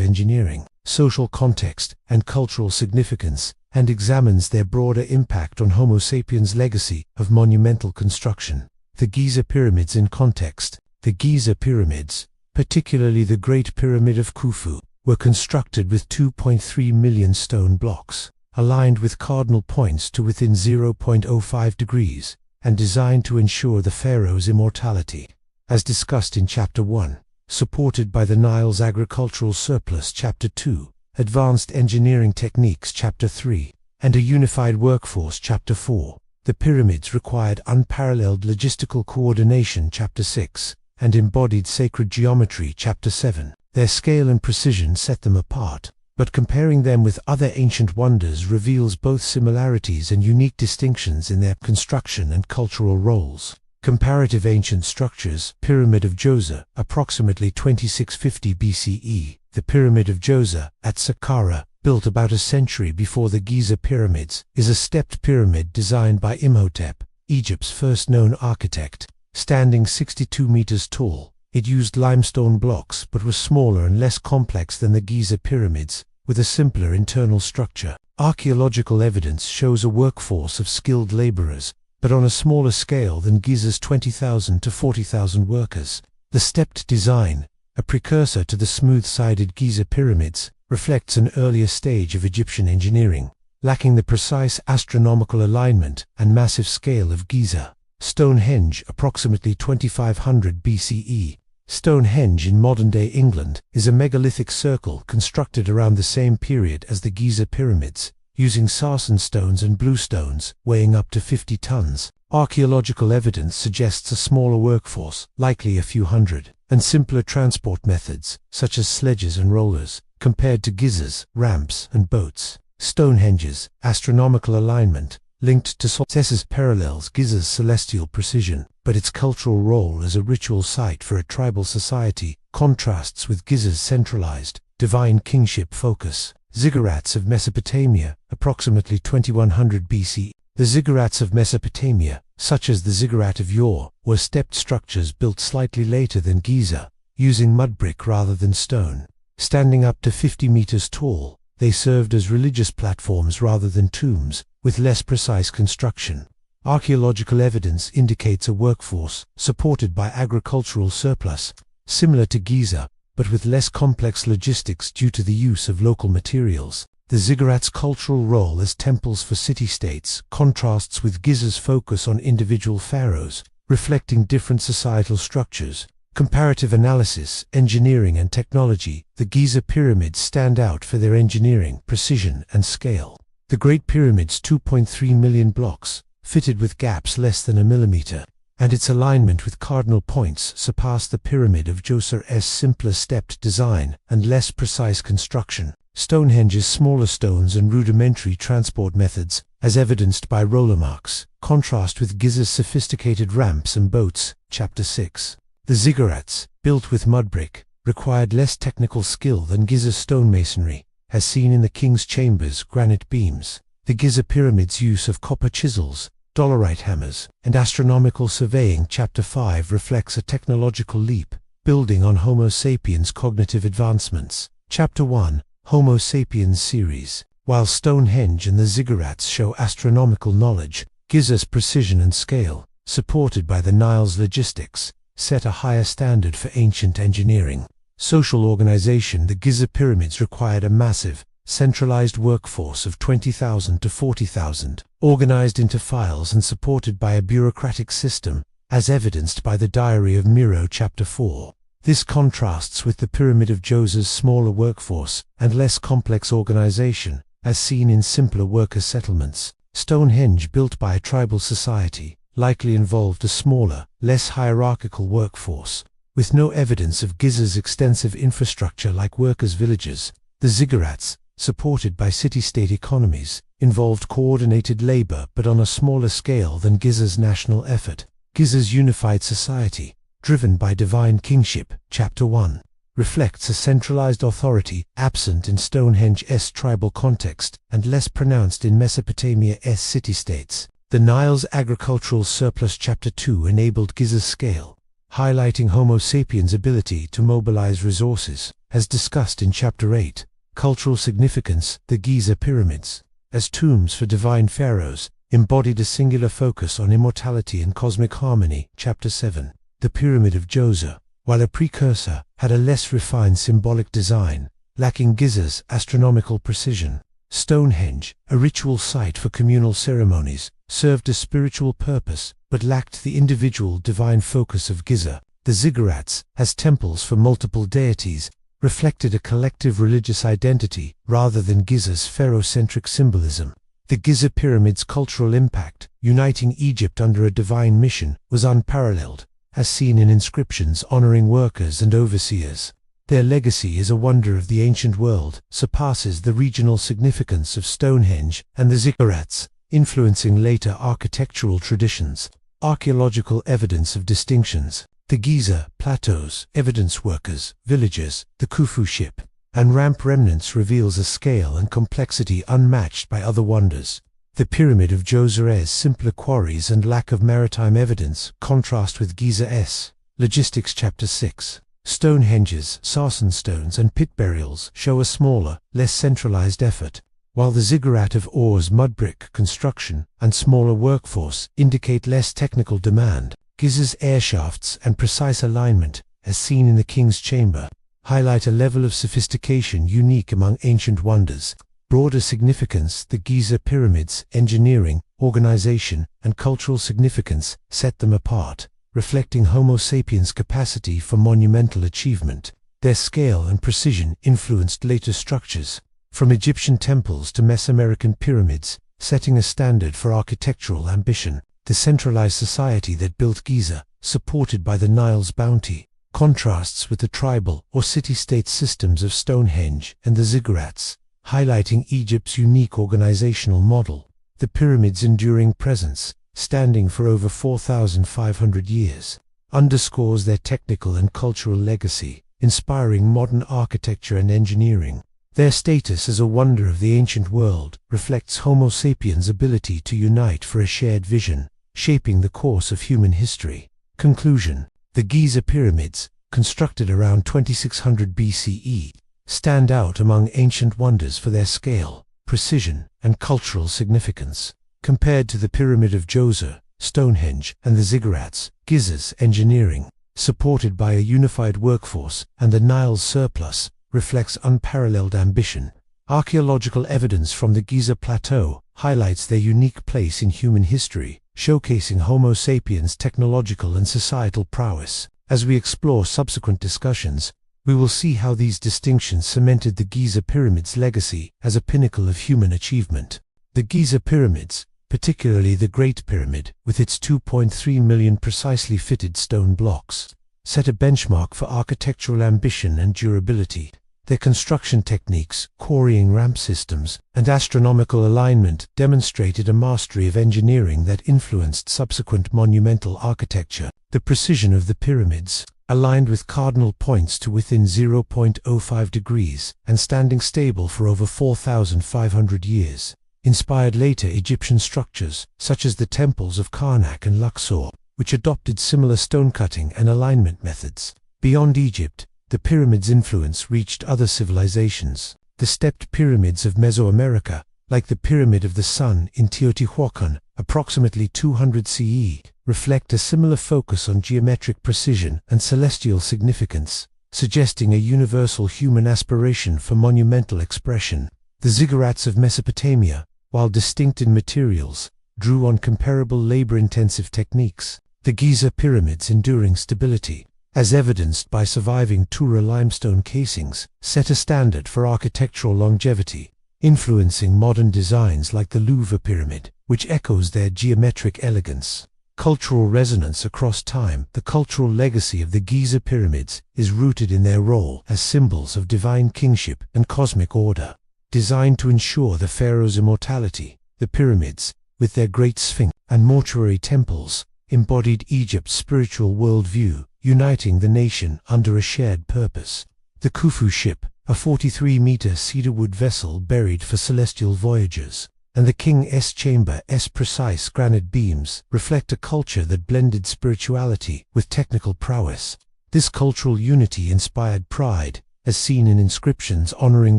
engineering, social context, and cultural significance, and examines their broader impact on Homo sapiens' legacy of monumental construction. The Giza Pyramids in context. The Giza Pyramids, particularly the Great Pyramid of Khufu, were constructed with 2.3 million stone blocks, aligned with cardinal points to within 0.05 degrees, and designed to ensure the pharaoh's immortality. As discussed in Chapter 1, supported by the Nile's agricultural surplus Chapter 2, advanced engineering techniques Chapter 3, and a unified workforce Chapter 4, the pyramids required unparalleled logistical coordination Chapter 6, and embodied sacred geometry Chapter 7. Their scale and precision set them apart, but comparing them with other ancient wonders reveals both similarities and unique distinctions in their construction and cultural roles. Comparative ancient structures. Pyramid of Djoser, approximately 2650 BCE. The Pyramid of Djoser, at Saqqara, built about a century before the Giza Pyramids, is a stepped pyramid designed by Imhotep, Egypt's first known architect. Standing 62 meters tall, it used limestone blocks but was smaller and less complex than the Giza Pyramids, with a simpler internal structure. Archaeological evidence shows a workforce of skilled laborers, but on a smaller scale than Giza's 20,000 to 40,000 workers. The stepped design, a precursor to the smooth-sided Giza Pyramids, reflects an earlier stage of Egyptian engineering, lacking the precise astronomical alignment and massive scale of Giza. Stonehenge, approximately 2500 BCE. Stonehenge in modern-day England is a megalithic circle constructed around the same period as the Giza Pyramids, using sarsen stones and bluestones, weighing up to 50 tons. Archaeological evidence suggests a smaller workforce, likely a few hundred. and simpler transport methods, such as sledges and rollers, compared to Giza's ramps and boats. Stonehenge's astronomical alignment, linked to successes, parallels Giza's celestial precision, but its cultural role as a ritual site for a tribal society contrasts with Giza's centralized, divine kingship focus. Ziggurats of Mesopotamia, approximately 2100 BC. The ziggurats of Mesopotamia, such as the ziggurat of Ur, were stepped structures built slightly later than Giza, using mud brick rather than stone. Standing up to 50 meters tall, they served as religious platforms rather than tombs, with less precise construction. Archaeological evidence indicates a workforce supported by agricultural surplus, similar to Giza, but with less complex logistics due to the use of local materials. The ziggurat's cultural role as temples for city-states contrasts with Giza's focus on individual pharaohs, reflecting different societal structures. Comparative analysis, engineering and technology. The Giza Pyramids stand out for their engineering, precision and scale. The Great Pyramid's 2.3 million blocks, fitted with gaps less than a millimeter, and its alignment with cardinal points surpass the Pyramid of Djoser's simpler stepped design and less precise construction. Stonehenge's smaller stones and rudimentary transport methods, as evidenced by roller marks, contrast with Giza's sophisticated ramps and boats. Chapter 6. The ziggurats, built with mud brick, required less technical skill than Giza's stonemasonry, as seen in the king's chambers' granite beams. The Giza Pyramids' use of copper chisels, dolerite hammers, and astronomical surveying. Chapter 5 reflects a technological leap, building on Homo sapiens' cognitive advancements. Chapter 1. Homo sapiens series. While Stonehenge and the ziggurats show astronomical knowledge, Giza's precision and scale, supported by the Nile's logistics, set a higher standard for ancient engineering. Social organization. The Giza Pyramids required a massive, centralized workforce of 20,000 to 40,000, organized into files and supported by a bureaucratic system, as evidenced by the Diary of Miro. Chapter 4. This contrasts with the Pyramid of Djoser's smaller workforce and less complex organization, as seen in simpler worker settlements. Stonehenge, built by a tribal society, likely involved a smaller, less hierarchical workforce, with no evidence of Giza's extensive infrastructure like workers' villages. The ziggurats, supported by city-state economies, involved coordinated labor but on a smaller scale than Giza's national effort. Giza's unified society, driven by divine kingship. Chapter 1. Reflects a centralized authority absent in Stonehenge's tribal context and less pronounced in Mesopotamia's city-states. The Nile's agricultural surplus. Chapter 2 enabled Giza's scale, highlighting Homo sapiens' ability to mobilize resources, as discussed in Chapter 8. Cultural significance. The Giza Pyramids, as tombs for divine pharaohs, embodied a singular focus on immortality and cosmic harmony. Chapter 7. The Pyramid of Djoser, while a precursor, had a less refined symbolic design, lacking Giza's astronomical precision. Stonehenge, a ritual site for communal ceremonies, served a spiritual purpose, but lacked the individual divine focus of Giza. The ziggurats, as temples for multiple deities, reflected a collective religious identity rather than Giza's pharaoh-centric symbolism. The Giza Pyramids' cultural impact, uniting Egypt under a divine mission, was unparalleled, as seen in inscriptions honoring workers and overseers. Their legacy as a wonder of the ancient world surpasses the regional significance of Stonehenge and the ziggurats, influencing later architectural traditions. Archaeological evidence of distinctions. The Giza plateaus, evidence workers, villagers, the Khufu ship, and ramp remnants reveals a scale and complexity unmatched by other wonders. The Pyramid of Djoser's simpler quarries and lack of maritime evidence contrast with Giza's. Logistics. Chapter 6. Stonehenge's sarsen stones and pit burials show a smaller, less centralized effort, while the ziggurat of Ur's mud brick construction and smaller workforce indicate less technical demand. Giza's air shafts and precise alignment, as seen in the king's chamber, highlight a level of sophistication unique among ancient wonders. Broader significance. The Giza Pyramids' engineering, organization, and cultural significance set them apart, reflecting Homo sapiens' capacity for monumental achievement. Their scale and precision influenced later structures, from Egyptian temples to Mesoamerican pyramids, setting a standard for architectural ambition. The centralized society that built Giza, supported by the Nile's bounty, contrasts with the tribal or city-state systems of Stonehenge and the ziggurats, highlighting Egypt's unique organizational model. The pyramids' enduring presence, standing for over 4,500 years, underscores their technical and cultural legacy, inspiring modern architecture and engineering. Their status as a wonder of the ancient world reflects Homo sapiens' ability to unite for a shared vision, shaping the course of human history. Conclusion: the Giza Pyramids, constructed around 2600 BCE, stand out among ancient wonders for their scale, precision, and cultural significance. Compared to the Pyramid of Djoser, Stonehenge, and the ziggurats, Giza's engineering, supported by a unified workforce and the Nile's surplus, reflects unparalleled ambition. Archaeological evidence from the Giza Plateau highlights their unique place in human history, showcasing Homo sapiens' technological and societal prowess. As we explore subsequent discussions, we will see how these distinctions cemented the Giza Pyramids' legacy as a pinnacle of human achievement. The Giza Pyramids, particularly the Great Pyramid, with its 2.3 million precisely fitted stone blocks, set a benchmark for architectural ambition and durability. Their construction techniques, quarrying ramp systems, and astronomical alignment demonstrated a mastery of engineering that influenced subsequent monumental architecture. The precision of the pyramids, aligned with cardinal points to within 0.05 degrees and standing stable for over 4,500 years, inspired later Egyptian structures, such as the temples of Karnak and Luxor, which adopted similar stone cutting and alignment methods. Beyond Egypt, the pyramids' influence reached other civilizations. The stepped pyramids of Mesoamerica, like the Pyramid of the Sun in Teotihuacan, approximately 200 CE, reflect a similar focus on geometric precision and celestial significance, suggesting a universal human aspiration for monumental expression. The ziggurats of Mesopotamia, while distinct in materials, drew on comparable labor-intensive techniques. The Giza Pyramids' enduring stability, as evidenced by surviving Tura limestone casings, set a standard for architectural longevity, influencing modern designs like the Louvre Pyramid, which echoes their geometric elegance. Cultural resonance across time. The cultural legacy of the Giza Pyramids is rooted in their role as symbols of divine kingship and cosmic order. Designed to ensure the pharaoh's immortality, the pyramids, with their great sphinx and mortuary temples, embodied Egypt's spiritual worldview, uniting the nation under a shared purpose. The Khufu ship, a 43-meter cedarwood vessel buried for celestial voyagers, and the King's Chamber's precise granite beams reflect a culture that blended spirituality with technical prowess. This cultural unity inspired pride, as seen in inscriptions honoring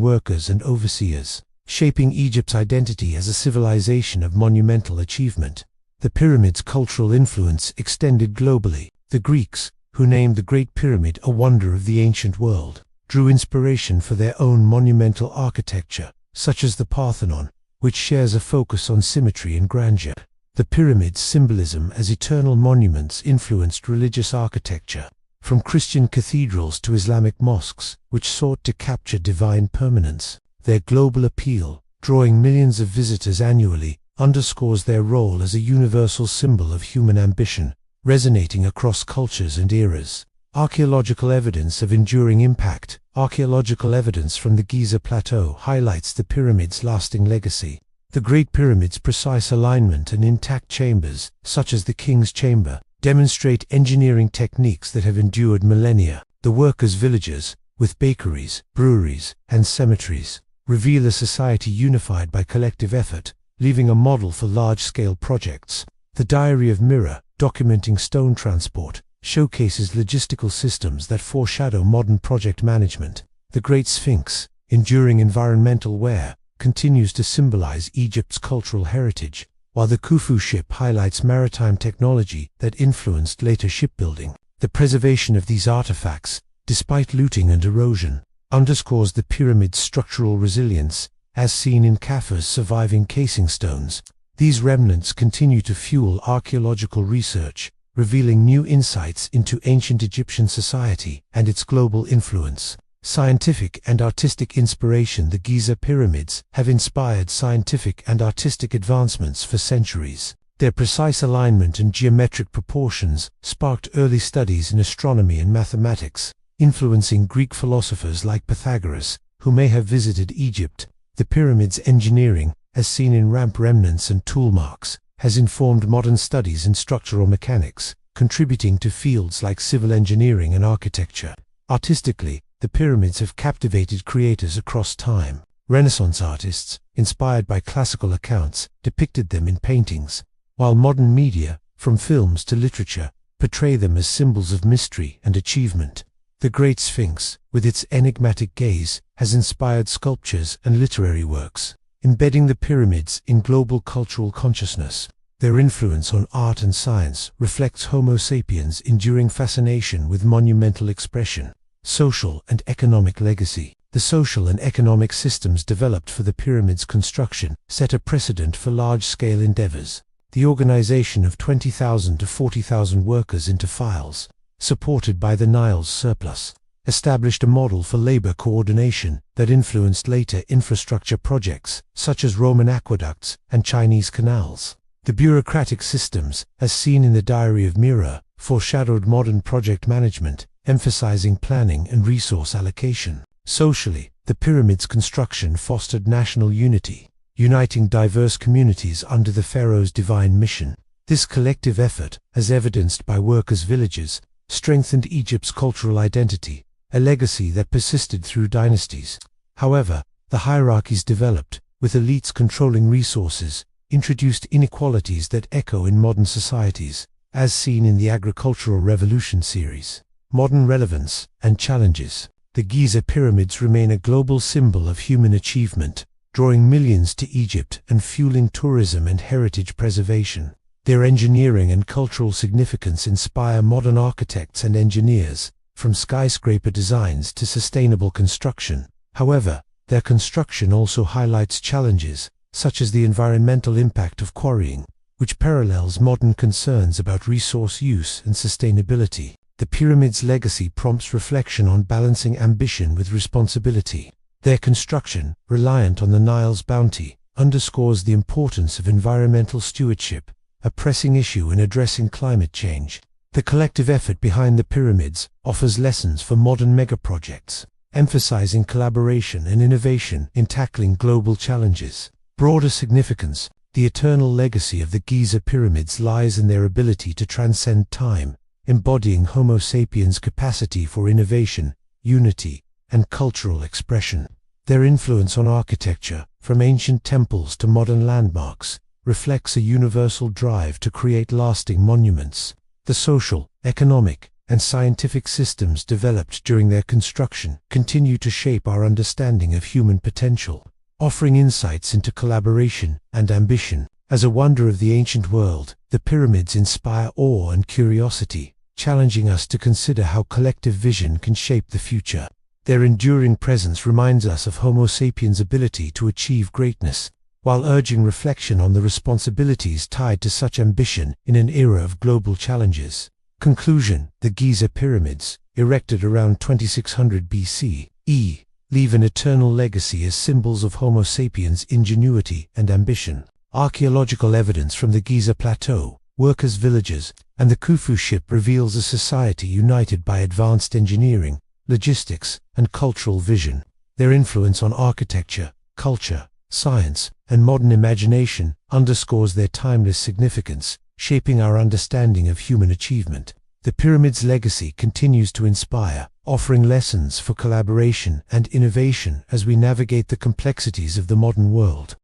workers and overseers, shaping Egypt's identity as a civilization of monumental achievement. The pyramid's cultural influence extended globally. The Greeks, who named the Great Pyramid a wonder of the ancient world, drew inspiration for their own monumental architecture, such as the Parthenon, which shares a focus on symmetry and grandeur. The pyramid's symbolism as eternal monuments influenced religious architecture, from Christian cathedrals to Islamic mosques, which sought to capture divine permanence. Their global appeal, drawing millions of visitors annually, underscores their role as a universal symbol of human ambition, resonating across cultures and eras. Archaeological evidence of enduring impact. Archaeological evidence from the Giza Plateau highlights the pyramid's lasting legacy. The Great Pyramid's precise alignment and intact chambers, such as the King's Chamber, demonstrate engineering techniques that have endured millennia. The workers' villages, with bakeries, breweries, and cemeteries, reveal a society unified by collective effort, leaving a model for large-scale projects. The Diary of Mira, documenting stone transport, showcases logistical systems that foreshadow modern project management. The Great Sphinx, enduring environmental wear, continues to symbolize Egypt's cultural heritage, while the Khufu ship highlights maritime technology that influenced later shipbuilding. The preservation of these artifacts, despite looting and erosion, underscores the pyramid's structural resilience, as seen in Khufu's surviving casing stones. These remnants continue to fuel archaeological research, revealing new insights into ancient Egyptian society and its global influence. Scientific and artistic inspiration. The Giza Pyramids have inspired scientific and artistic advancements for centuries. Their precise alignment and geometric proportions sparked early studies in astronomy and mathematics, influencing Greek philosophers like Pythagoras, who may have visited Egypt. The pyramids' engineering, as seen in ramp remnants and tool marks, has informed modern studies in structural mechanics, contributing to fields like civil engineering and architecture. Artistically, the pyramids have captivated creators across time. Renaissance artists, inspired by classical accounts, depicted them in paintings, while modern media, from films to literature, portray them as symbols of mystery and achievement. The Great Sphinx, with its enigmatic gaze, has inspired sculptures and literary works, embedding the pyramids in global cultural consciousness. Their influence on art and science reflects Homo sapiens' enduring fascination with monumental expression. Social and economic legacy. The social and economic systems developed for the pyramids' construction set a precedent for large-scale endeavors. The organization of 20,000 to 40,000 workers into files, supported by the Nile's surplus, established a model for labor coordination that influenced later infrastructure projects, such as Roman aqueducts and Chinese canals. The bureaucratic systems, as seen in the Diary of Mira, foreshadowed modern project management, emphasizing planning and resource allocation. Socially, the pyramids' construction fostered national unity, uniting diverse communities under the pharaoh's divine mission. This collective effort, as evidenced by workers' villages, strengthened Egypt's cultural identity, a legacy that persisted through dynasties. However, the hierarchies developed, with elites controlling resources, introduced inequalities that echo in modern societies, as seen in the Agricultural Revolution series. Modern relevance and challenges. The Giza Pyramids remain a global symbol of human achievement, drawing millions to Egypt and fueling tourism and heritage preservation. Their engineering and cultural significance inspire modern architects and engineers, from skyscraper designs to sustainable construction. However, their construction also highlights challenges, such as the environmental impact of quarrying, which parallels modern concerns about resource use and sustainability. The pyramids' legacy prompts reflection on balancing ambition with responsibility. Their construction, reliant on the Nile's bounty, underscores the importance of environmental stewardship, a pressing issue in addressing climate change. The collective effort behind the pyramids offers lessons for modern megaprojects, emphasizing collaboration and innovation in tackling global challenges. Broader significance. The eternal legacy of the Giza Pyramids lies in their ability to transcend time, embodying Homo sapiens' capacity for innovation, unity, and cultural expression. Their influence on architecture, from ancient temples to modern landmarks, reflects a universal drive to create lasting monuments. The social, economic, and scientific systems developed during their construction continue to shape our understanding of human potential, offering insights into collaboration and ambition. As a wonder of the ancient world, the pyramids inspire awe and curiosity, challenging us to consider how collective vision can shape the future. Their enduring presence reminds us of Homo sapiens' ability to achieve greatness, while urging reflection on the responsibilities tied to such ambition in an era of global challenges. Conclusion. The Giza Pyramids, erected around 2600 BCE, leave an eternal legacy as symbols of Homo sapiens' ingenuity and ambition. Archaeological evidence from the Giza Plateau, workers' villages, and the Khufu ship reveals a society united by advanced engineering, logistics, and cultural vision. Their influence on architecture, culture, science, and modern imagination underscores their timeless significance, shaping our understanding of human achievement. The pyramids' legacy continues to inspire, offering lessons for collaboration and innovation as we navigate the complexities of the modern world.